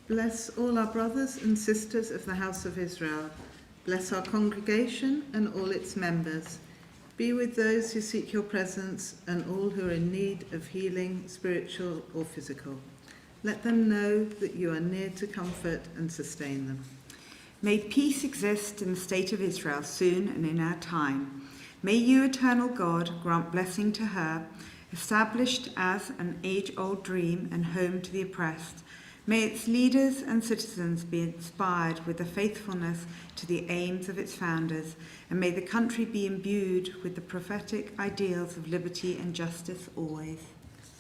Bless all our brothers and sisters of the house of Israel. Bless our congregation and all its members. Be with those who seek your presence and all who are in need of healing, spiritual or physical. Let them know that you are near to comfort and sustain them. May peace exist in the state of Israel soon and in our time. May you, eternal God, grant blessing to her, established as an age-old dream and home to the oppressed. May its leaders and citizens be inspired with the faithfulness to the aims of its founders, and may the country be imbued with the prophetic ideals of liberty and justice always.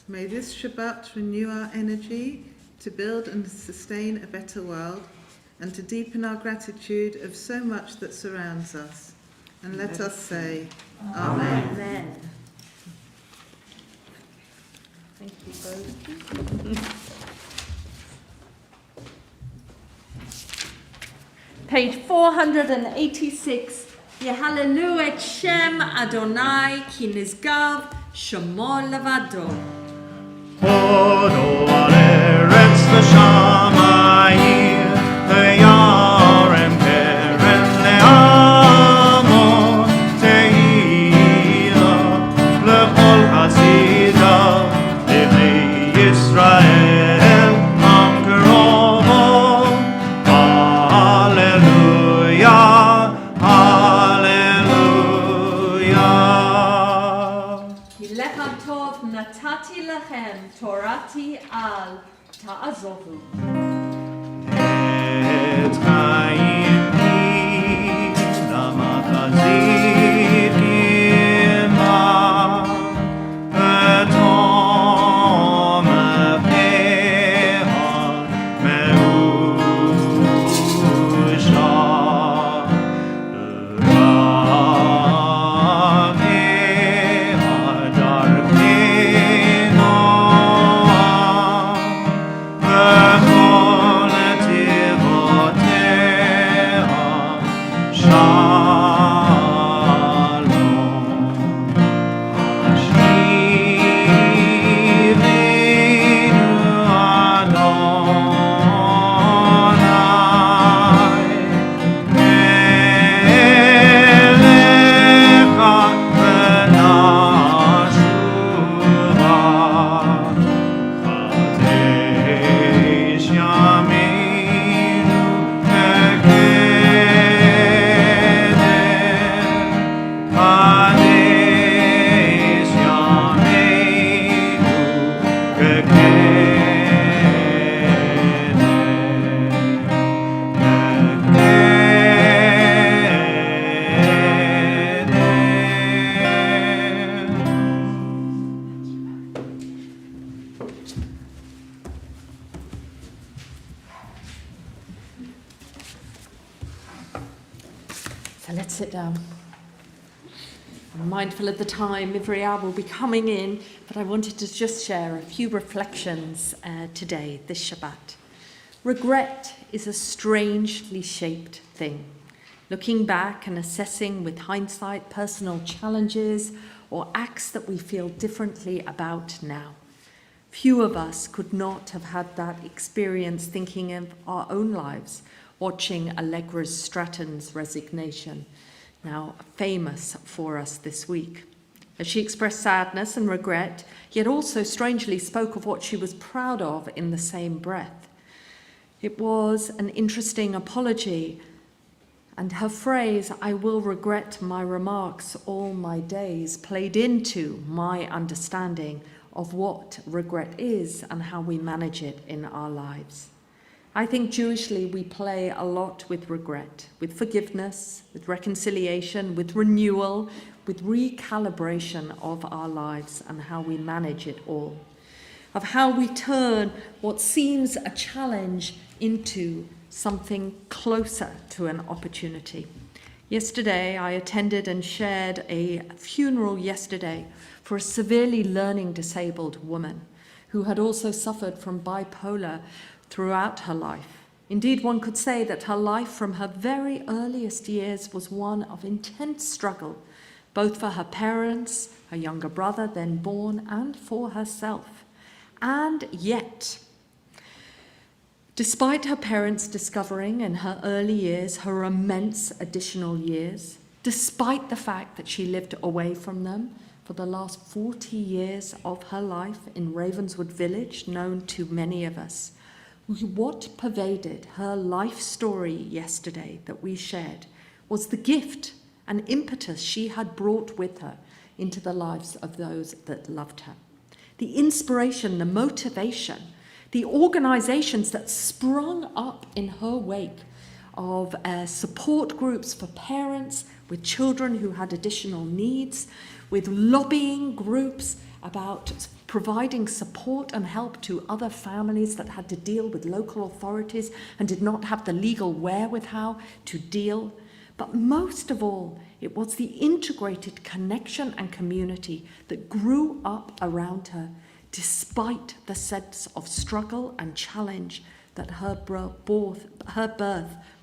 May this Shabbat renew our energy to build and sustain a better world, and to deepen our gratitude of so much that surrounds us. And let us say, Amen. Amen. Thank you both. Page 486. Yehalelu et Shem Adonai ki nizgav shemo levado. Hodo al eretz l'shamayim, v'yarem keren Israel conquer all. Hallelujah, hallelujah. Lecha tov natati lechem torati al ta'azovu. Et chaim hi lamachazit ima, et om peha meusha, raveha darkena, v'chol tivoteha shalom. Hashivenu Adonai Melecha v'nashuva Chadesh yameinu kekeder Chadesh yameinu So let's sit down. I'm mindful of the time, Ivriel will be coming in, but I wanted to just share a few reflections today, this Shabbat. Regret is a strangely shaped thing. Looking back and assessing with hindsight personal challenges or acts that we feel differently about now. Few of us could not have had that experience thinking of our own lives, watching Allegra Stratton's resignation, now famous for us this week. As she expressed sadness and regret, yet also strangely spoke of what she was proud of in the same breath. It was an interesting apology, and her phrase, "I will regret my remarks all my days," played into my understanding of what regret is and how we manage it in our lives. I think Jewishly we play a lot with regret, with forgiveness, with reconciliation, with renewal, with recalibration of our lives and how we manage it all, of how we turn what seems a challenge into something closer to an opportunity. Yesterday, I attended and shared a funeral yesterday for a severely learning disabled woman who had also suffered from bipolar throughout her life. Indeed, one could say that her life from her very earliest years was one of intense struggle, both for her parents, her younger brother then born, and for herself. And yet, despite her parents discovering in her early years her immense additional years, despite the fact that she lived away from them for the last 40 years of her life in Ravenswood Village, known to many of us, what pervaded her life story yesterday that we shared was the gift and impetus she had brought with her into the lives of those that loved her. The inspiration, the motivation, the organizations that sprung up in her wake of support groups for parents with children who had additional needs, with lobbying groups about providing support and help to other families that had to deal with local authorities and did not have the legal wherewithal to deal. But most of all, it was the integrated connection and community that grew up around her, despite the sense of struggle and challenge that her birth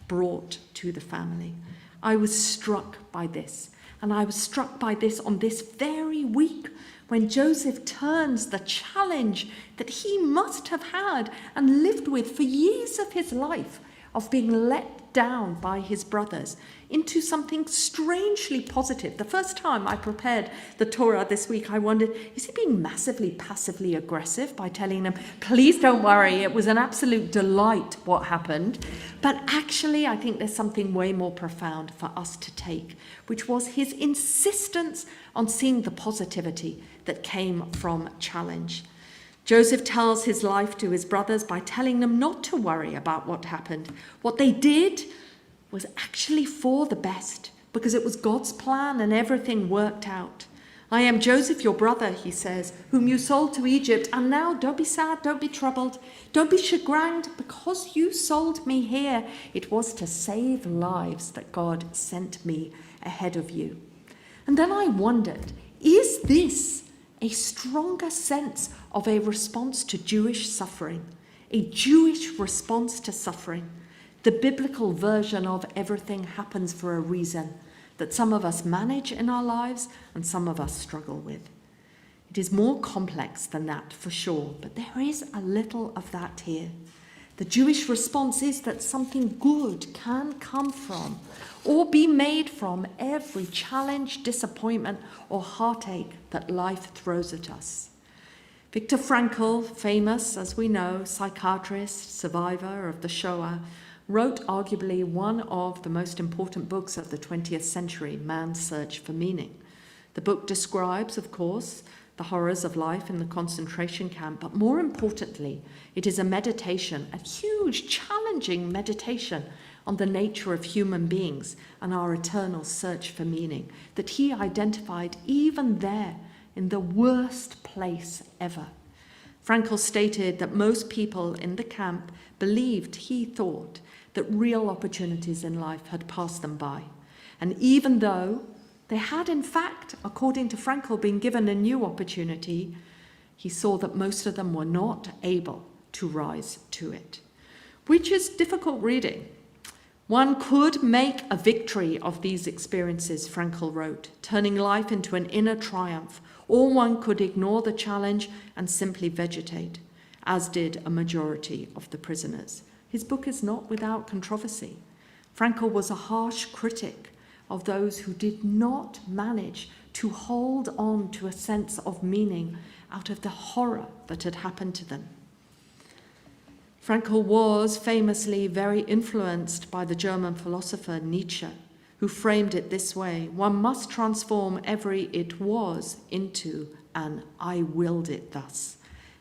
brought to the family. I was struck by this, and I was struck by this on this very week when Joseph turns the challenge that he must have had and lived with for years of his life of being let down by his brothers into something strangely positive. The first time I prepared the Torah this week, I wondered, is he being massively passively aggressive by telling them, please don't worry, it was an absolute delight what happened? But actually, I think there's something way more profound for us to take, which was his insistence on seeing the positivity that came from challenge. Joseph tells his life to his brothers by telling them not to worry about what happened. What they did was actually for the best, because it was God's plan and everything worked out. I am Joseph, your brother, he says, whom you sold to Egypt, and now don't be sad, don't be troubled, don't be chagrined, because you sold me here. It was to save lives that God sent me ahead of you. And then I wondered, is this a stronger sense of a response to Jewish suffering, a Jewish response to suffering, the biblical version of everything happens for a reason that some of us manage in our lives and some of us struggle with? It is more complex than that for sure, but there is a little of that here. The Jewish response is that something good can come from or be made from every challenge, disappointment, or heartache that life throws at us. Viktor Frankl, famous, as we know, psychiatrist, survivor of the Shoah, wrote arguably one of the most important books of the 20th century, Man's Search for Meaning. The book describes, of course, the horrors of life in the concentration camp, but more importantly, it is a meditation, a huge, challenging meditation on the nature of human beings and our eternal search for meaning that he identified even there in the worst place ever. Frankl stated that most people in the camp believed, he thought, that real opportunities in life had passed them by. And even though they had, in fact, according to Frankl, been given a new opportunity, he saw that most of them were not able to rise to it, which is difficult reading. One could make a victory of these experiences, Frankl wrote, turning life into an inner triumph, or one could ignore the challenge and simply vegetate, as did a majority of the prisoners. His book is not without controversy. Frankl was a harsh critic of those who did not manage to hold on to a sense of meaning out of the horror that had happened to them. Frankl was famously very influenced by the German philosopher Nietzsche, who framed it this way: one must transform every it was into an I willed it thus.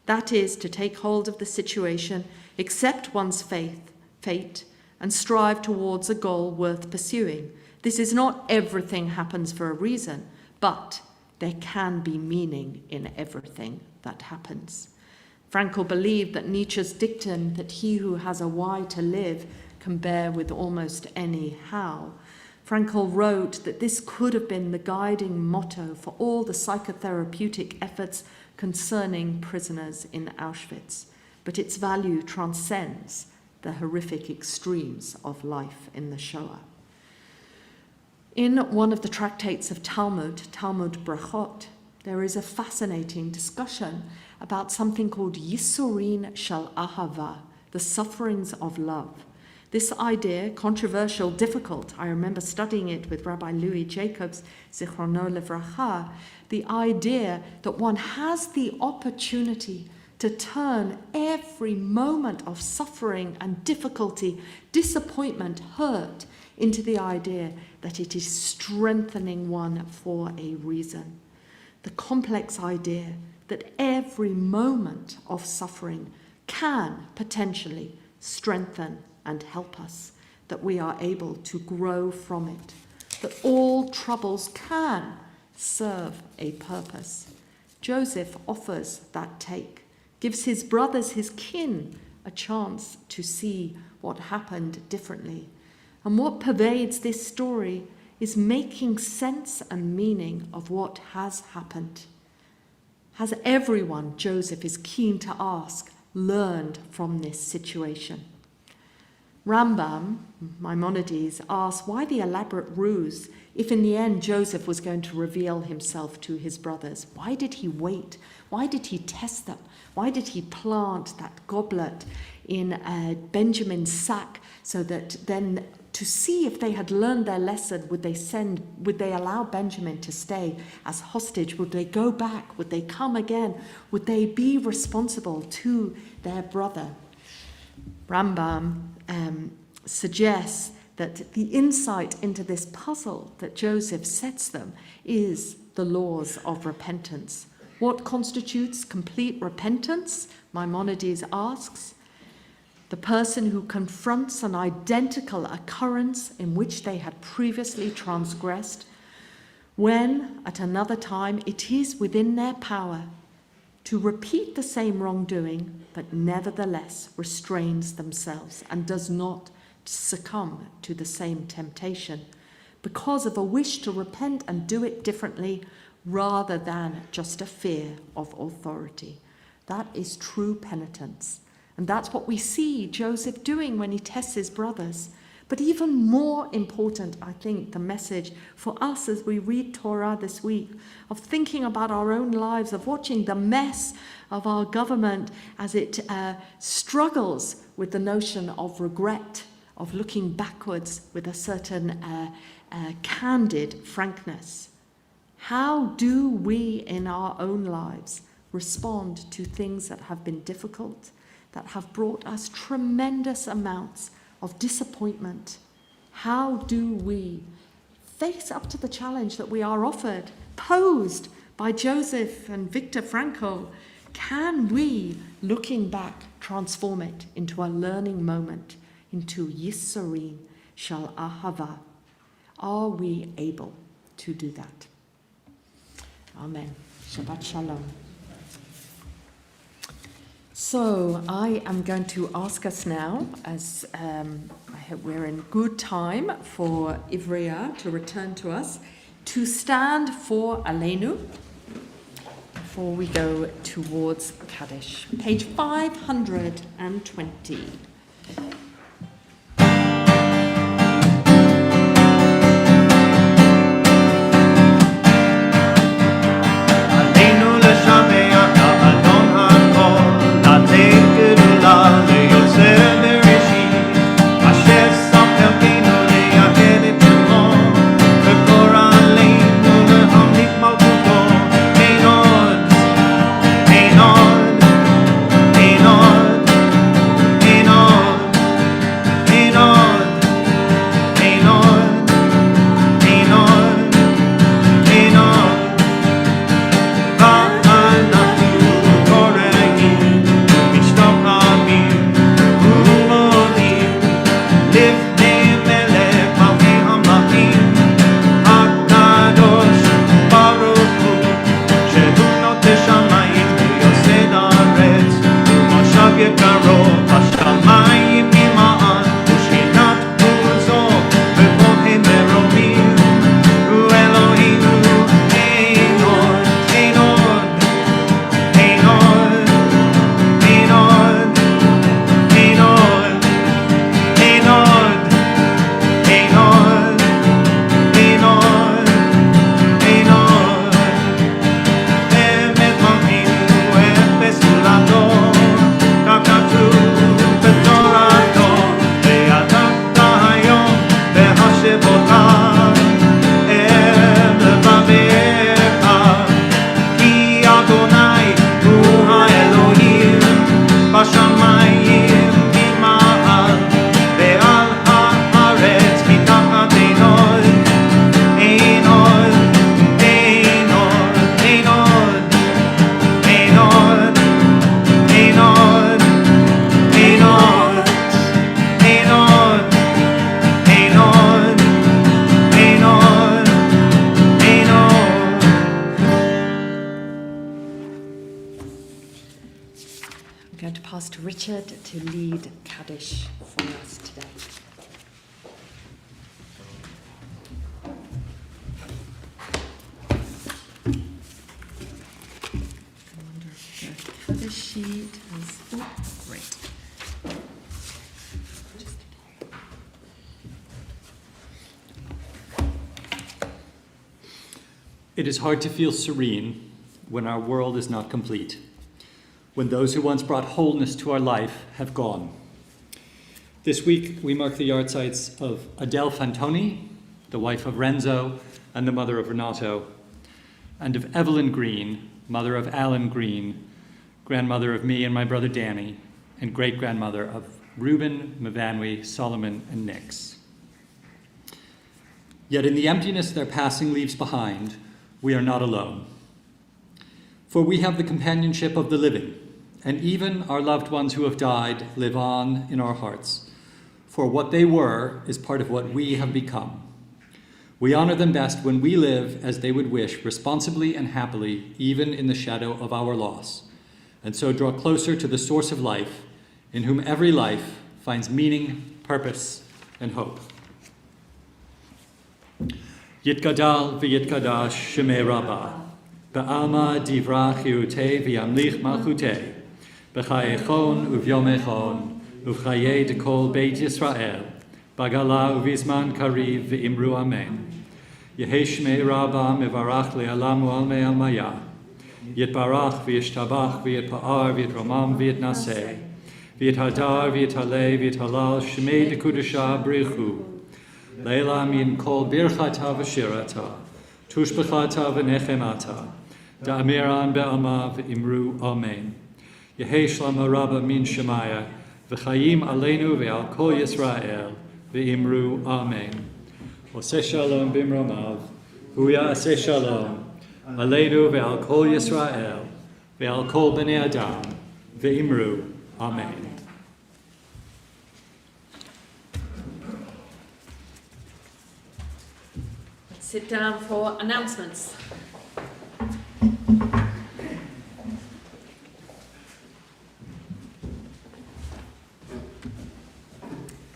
That is, to take hold of the situation, accept one's fate, and strive towards a goal worth pursuing. This is not everything happens for a reason, but there can be meaning in everything that happens. Frankl believed that Nietzsche's dictum that he who has a why to live can bear with almost any how. Frankl wrote that this could have been the guiding motto for all the psychotherapeutic efforts concerning prisoners in Auschwitz, but its value transcends the horrific extremes of life in the Shoah. In one of the tractates of Talmud Brachot, there is a fascinating discussion about something called Yisurin Shel Ahava, the sufferings of love. This idea, controversial, difficult, I remember studying it with Rabbi Louis Jacobs, Zichrono Livracha, the idea that one has the opportunity to turn every moment of suffering and difficulty, disappointment, hurt, into the idea that it is strengthening one for a reason. The complex idea that every moment of suffering can potentially strengthen and help us, that we are able to grow from it, that all troubles can serve a purpose. Joseph offers that take, gives his brothers, his kin, a chance to see what happened differently. And what pervades this story is making sense and meaning of what has happened. Has everyone, Joseph is keen to ask, learned from this situation? Rambam, Maimonides, asks why the elaborate ruse If in the end Joseph was going to reveal himself to his brothers, why did he wait? Why did he test them? Why did he plant that goblet in Benjamin's sack so that then to see if they had learned their lesson, would they allow Benjamin to stay as hostage? Would they go back? Would they come again? Would they be responsible to their brother? Rambam suggests that the insight into this puzzle that Joseph sets them is the laws of repentance. What constitutes complete repentance? Maimonides asks. The person who confronts an identical occurrence in which they had previously transgressed, when at another time it is within their power to repeat the same wrongdoing, but nevertheless restrains themselves and does not succumb to the same temptation because of a wish to repent and do it differently rather than just a fear of authority. That is true penitence. And that's what we see Joseph doing when he tests his brothers. But even more important, I think, the message for us as we read Torah this week, of thinking about our own lives, of watching the mess of our government as it struggles with the notion of regret, of looking backwards with a certain candid frankness. How do we in our own lives respond to things that have been difficult, that have brought us tremendous amounts of disappointment? How do we face up to the challenge that we are offered, posed by Joseph and Viktor Frankl? Can we, looking back, transform it into a learning moment, into Yissarin Shal Ahava? Are we able to do that? Amen. Shabbat Shalom. So I am going to ask us now, as I hope we're in good time for Ivriya to return to us, to stand for Aleinu before we go towards Kaddish. Page 520. To lead Kaddish for us today. I wonder if the Kaddish sheet has... Oh, great. It is hard to feel serene when our world is not complete, when those who once brought wholeness to our life have gone. This week, we mark the yahrzeits of Adele Fantoni, the wife of Renzo and the mother of Renato, and of Evelyn Green, mother of Alan Green, grandmother of me and my brother Danny, and great-grandmother of Reuben, Mavanwi, Solomon, and Nix. Yet in the emptiness their passing leaves behind, we are not alone. For we have the companionship of the living, and even our loved ones who have died live on in our hearts. For what they were is part of what we have become. We honor them best when we live as they would wish, responsibly and happily, even in the shadow of our loss, and so draw closer to the source of life, in whom every life finds meaning, purpose, and hope. Yitgadal v'yitgadash shemei Rabbah, ba'alma divra chirutei v'yamlich malchutei, b'chayechon uvyomechon, uv'chayei dekol Beit Yisrael, bagala uvizman kariv v'imru amen. Yehei shmei Rabbah mevarach le'alam u'almei almaya, yitbarach v'yishtabach v'yitpa'ar v'yitromam v'yitnaseh, v'yithadar v'yithalei v'yithalal shmei dekudasha brichu, Leila min kol birchata v'shirata, tushbechata v'nechemata, da'amiran be'alma v'imru amen. Yehei shlama rabba min shemaya, v'chayim aleinu ve'al kol Yisrael, v'imru amen. Oseh shalom bimromav, huya aseh shalom, aleinu ve'al kol Yisrael, ve'al kol b'nei adam, v'imru amen. Sit down for announcements.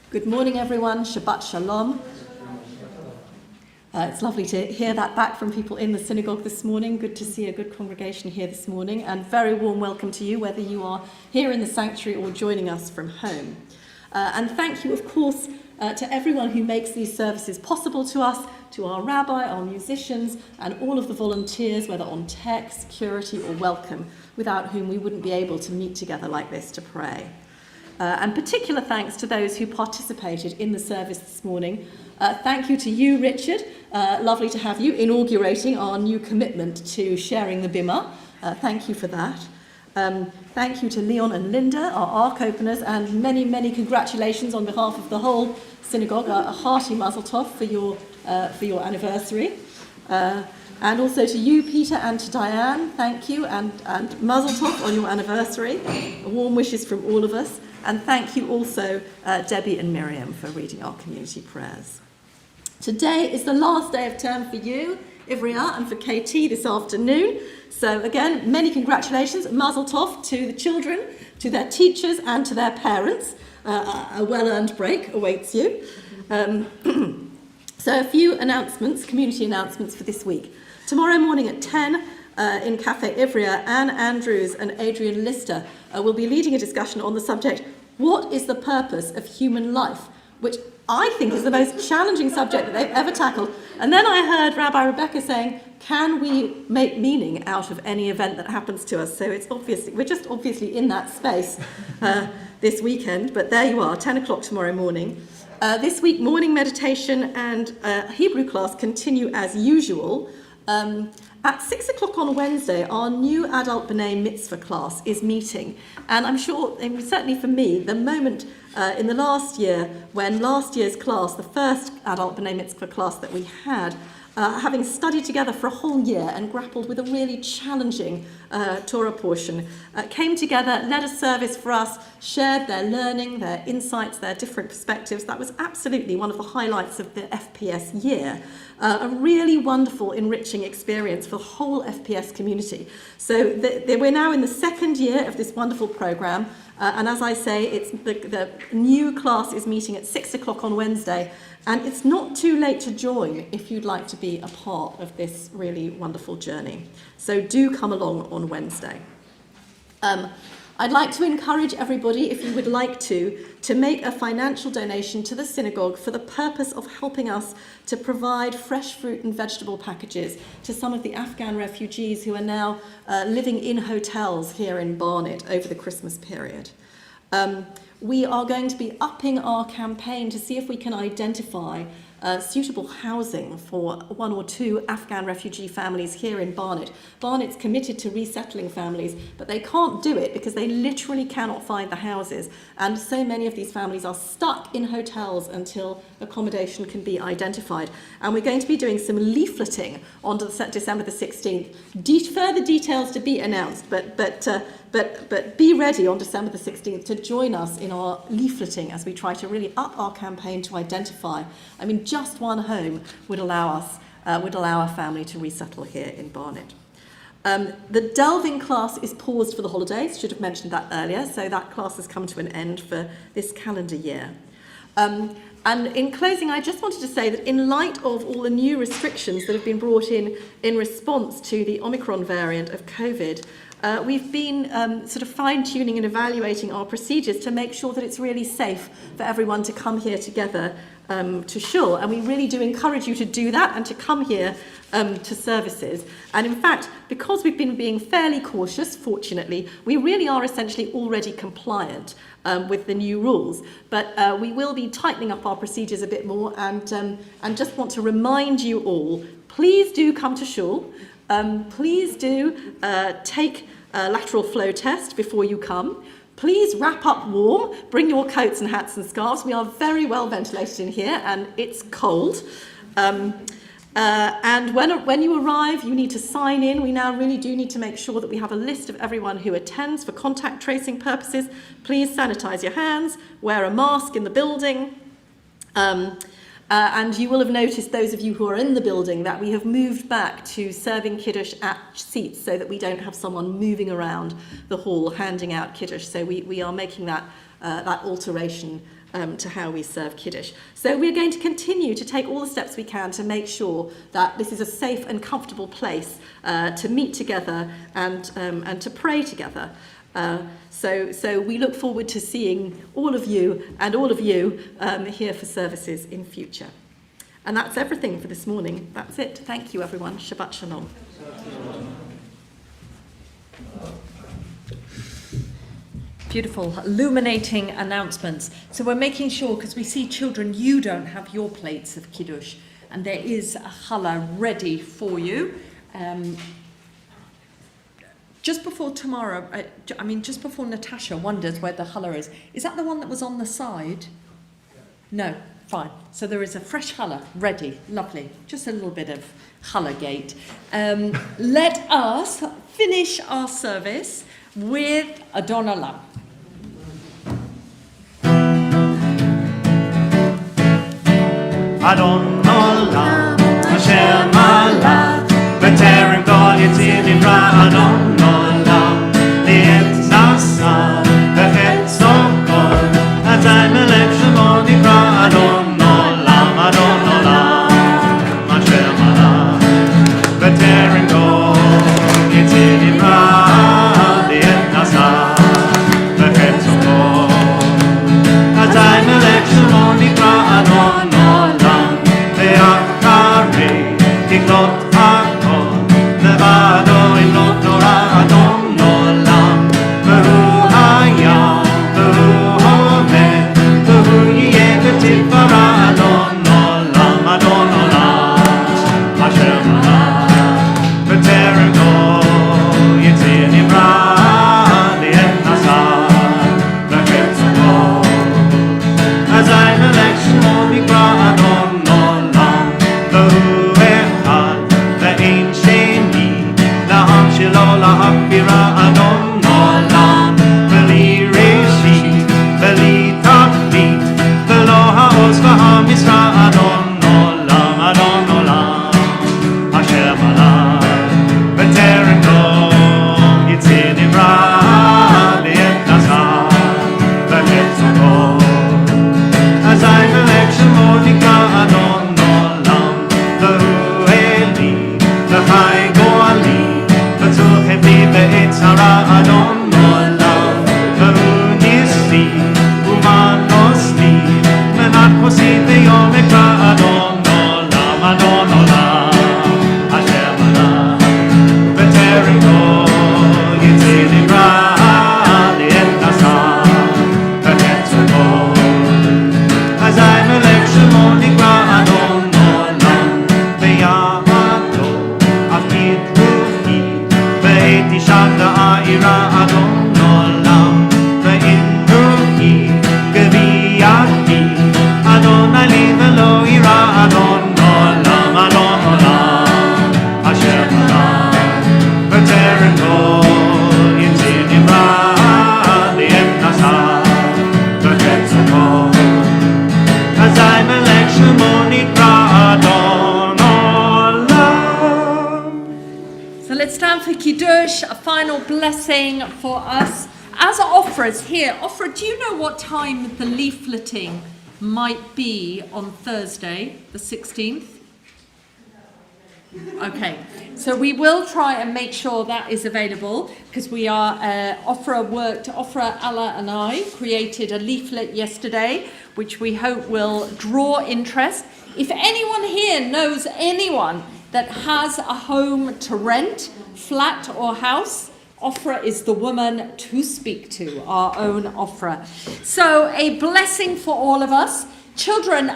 Good morning, everyone. Shabbat Shalom. It's lovely to hear that back from people in the synagogue this morning. Good to see a good congregation here this morning, and very warm welcome to you, whether you are here in the sanctuary or joining us from home. And thank you, of course, to everyone who makes these services possible to us, to our rabbi, our musicians, and all of the volunteers, whether on tech, security, or welcome, without whom we wouldn't be able to meet together like this to pray. And particular thanks to those who participated in the service this morning. Thank you to you, Richard. Lovely to have you inaugurating our new commitment to sharing the bimah. Thank you for that. Thank you to Leon and Linda, our ark openers, and many, many congratulations on behalf of the whole synagogue. A hearty mazel tov for your anniversary. And also to you, Peter, and to Diane, thank you, and mazel tov on your anniversary. Warm wishes from all of us. And thank you also, Debbie and Miriam, for reading our community prayers. Today is the last day of term for you, Ivria, and for KT this afternoon. So again, many congratulations, mazel tov to the children, to their teachers, and to their parents. A well-earned break awaits you. So a few announcements, community announcements for this week. Tomorrow morning at 10 in Cafe Ivria, Anne Andrews and Adrian Lister will be leading a discussion on the subject, what is the purpose of human life? Which I think is the most challenging subject that they've ever tackled. And then I heard Rabbi Rebecca saying, can we make meaning out of any event that happens to us? So it's obviously, we're just obviously in that space this weekend, but there you are, 10 o'clock tomorrow morning. This week, morning meditation and Hebrew class continue as usual. At 6 o'clock on Wednesday, our new adult B'nai Mitzvah class is meeting. And I'm sure, and certainly for me, the moment in the last year when last year's class, the first adult B'nai Mitzvah class that we had, having studied together for a whole year and grappled with a really challenging Torah portion, came together, led a service for us, shared their learning, their insights, their different perspectives. That was absolutely one of the highlights of the FPS year. A really wonderful, enriching experience for the whole FPS community. So we're now in the second year of this wonderful programme. And as I say, it's the new class is meeting at 6 o'clock on Wednesday. And it's not too late to join if you'd like to be a part of this really wonderful journey. So do come along on Wednesday. I'd like to encourage everybody, if you would like to make a financial donation to the synagogue for the purpose of helping us to provide fresh fruit and vegetable packages to some of the Afghan refugees who are now living in hotels here in Barnet over the Christmas period. We are going to be upping our campaign to see if we can identify suitable housing for 1 or 2 Afghan refugee families here in Barnet. Barnet's committed to resettling families, but they can't do it because they literally cannot find the houses. And so many of these families are stuck in hotels until accommodation can be identified. And we're going to be doing some leafleting on December the 16th. Further details to be announced, but be ready on December the 16th to join us in our leafleting as we try to really up our campaign to identify. I mean, just one home would allow a family to resettle here in Barnet. The delving class is paused for the holidays, should have mentioned that earlier, so that class has come to an end for this calendar year. And in closing, I just wanted to say that in light of all the new restrictions that have been brought in response to the Omicron variant of COVID, we've been sort of fine-tuning and evaluating our procedures to make sure that it's really safe for everyone to come here together to shul. And we really do encourage you to do that and to come here to services. And in fact, because we've been being fairly cautious, fortunately, we really are essentially already compliant with the new rules. But we will be tightening up our procedures a bit more and just want to remind you all, please do come to shul. Please do take a lateral flow test before you come. Please wrap up warm, bring your coats and hats and scarves. We are very well ventilated in here and it's cold. And when you arrive, you need to sign in. We now really do need to make sure that we have a list of everyone who attends for contact tracing purposes. Please sanitize your hands, wear a mask in the building. And you will have noticed, those of you who are in the building, that we have moved back to serving Kiddush at seats so that we don't have someone moving around the hall handing out Kiddush. So we are making that alteration to how we serve Kiddush. So we're going to continue to take all the steps we can to make sure that this is a safe and comfortable place to meet together and to pray together. So we look forward to seeing all of you here for services in future. And that's everything for this morning. That's it. Thank you, everyone. Shabbat Shalom. Beautiful, illuminating announcements. So we're making sure, because we see children, you don't have your plates of Kiddush, and there is a challah ready for you. Just before tomorrow, just before Natasha wonders where the challah is that the one that was on the side? No, fine. So there is a fresh challah ready, lovely. Just a little bit of challah gate. Let us finish our service with Adon Olam. Adon Olam, Hashem Allah, B'terem Kol Yitzir Nivra Adon Olam, Li'et Nasa, V'chet Sokol, Azay Melech Shemo Nivra Adon Olam, Adon Olam, Hashem Allah, B'terem Kol Yitzir Nivra, Li'et Nasa, V'chet Sokol, Azay Melech Shemo Nivra Adon Olam, Ve'achari, Tiklot HaKol, Levado im lo Torah Kiddush, a final blessing for us. As Ofra's here, Ofra, do you know what time the leafleting might be on Thursday, the 16th? Okay, so we will try and make sure that is available because we are, Ofra, Allah and I created a leaflet yesterday which we hope will draw interest. If anyone here knows anyone that has a home to rent, flat or house, Ofra is the woman to speak to, our own Ofra. So a blessing for all of us. Children,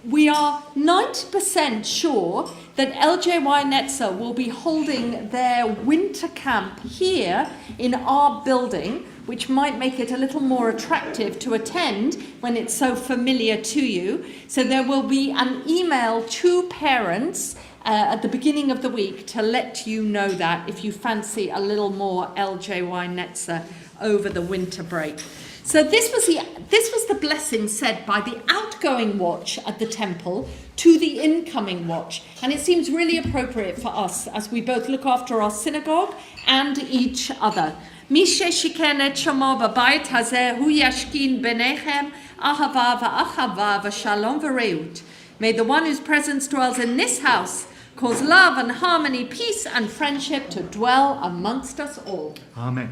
we are 90% sure that LJY Netzer will be holding their winter camp here in our building, which might make it a little more attractive to attend when it's so familiar to you. So there will be an email to parents at the beginning of the week to let you know that if you fancy a little more LJY Netzer over the winter break. So this was the blessing said by the outgoing watch at the temple to the incoming watch. And it seems really appropriate for us as we both look after our synagogue and each other. מי ששיכן את שמו בבית הזה הוא ישכין ביניכם אהבה ואחווה ושלום ורעות. May the one whose presence dwells in this house cause love and harmony, peace and friendship to dwell amongst us all. Amen.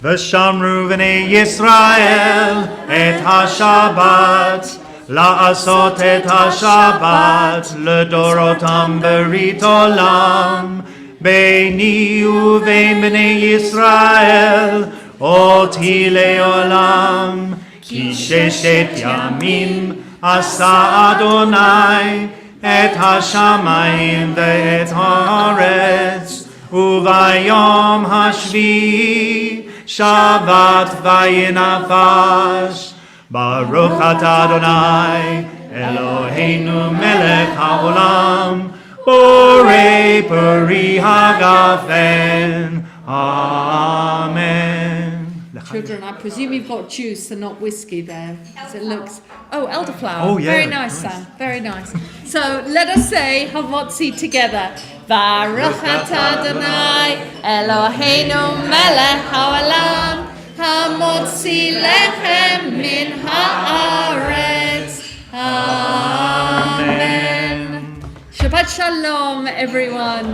ושמרו בני ישראל את השבת, לעשות את השבת לדורותם ברית עולם, ביני ובין בני ישראל אותי לעולם, כי ששת ימים עשה אדוני את השמיים ואת הארץ, וביום השביעי שבת וינפש. ברוך אתה אדוני אלוהינו מלך העולם, בורא פרי הגפן. Amen. Children, I presume you've got juice and not whiskey there. As it looks. Oh, elderflower. Oh, yeah. Very nice, Sam. Very nice. So let us say Havotzi together. Baruch atah Adonai Eloheinu melech haolam, hamotzi lechem min haaretz. Amen. Shabbat shalom, everyone.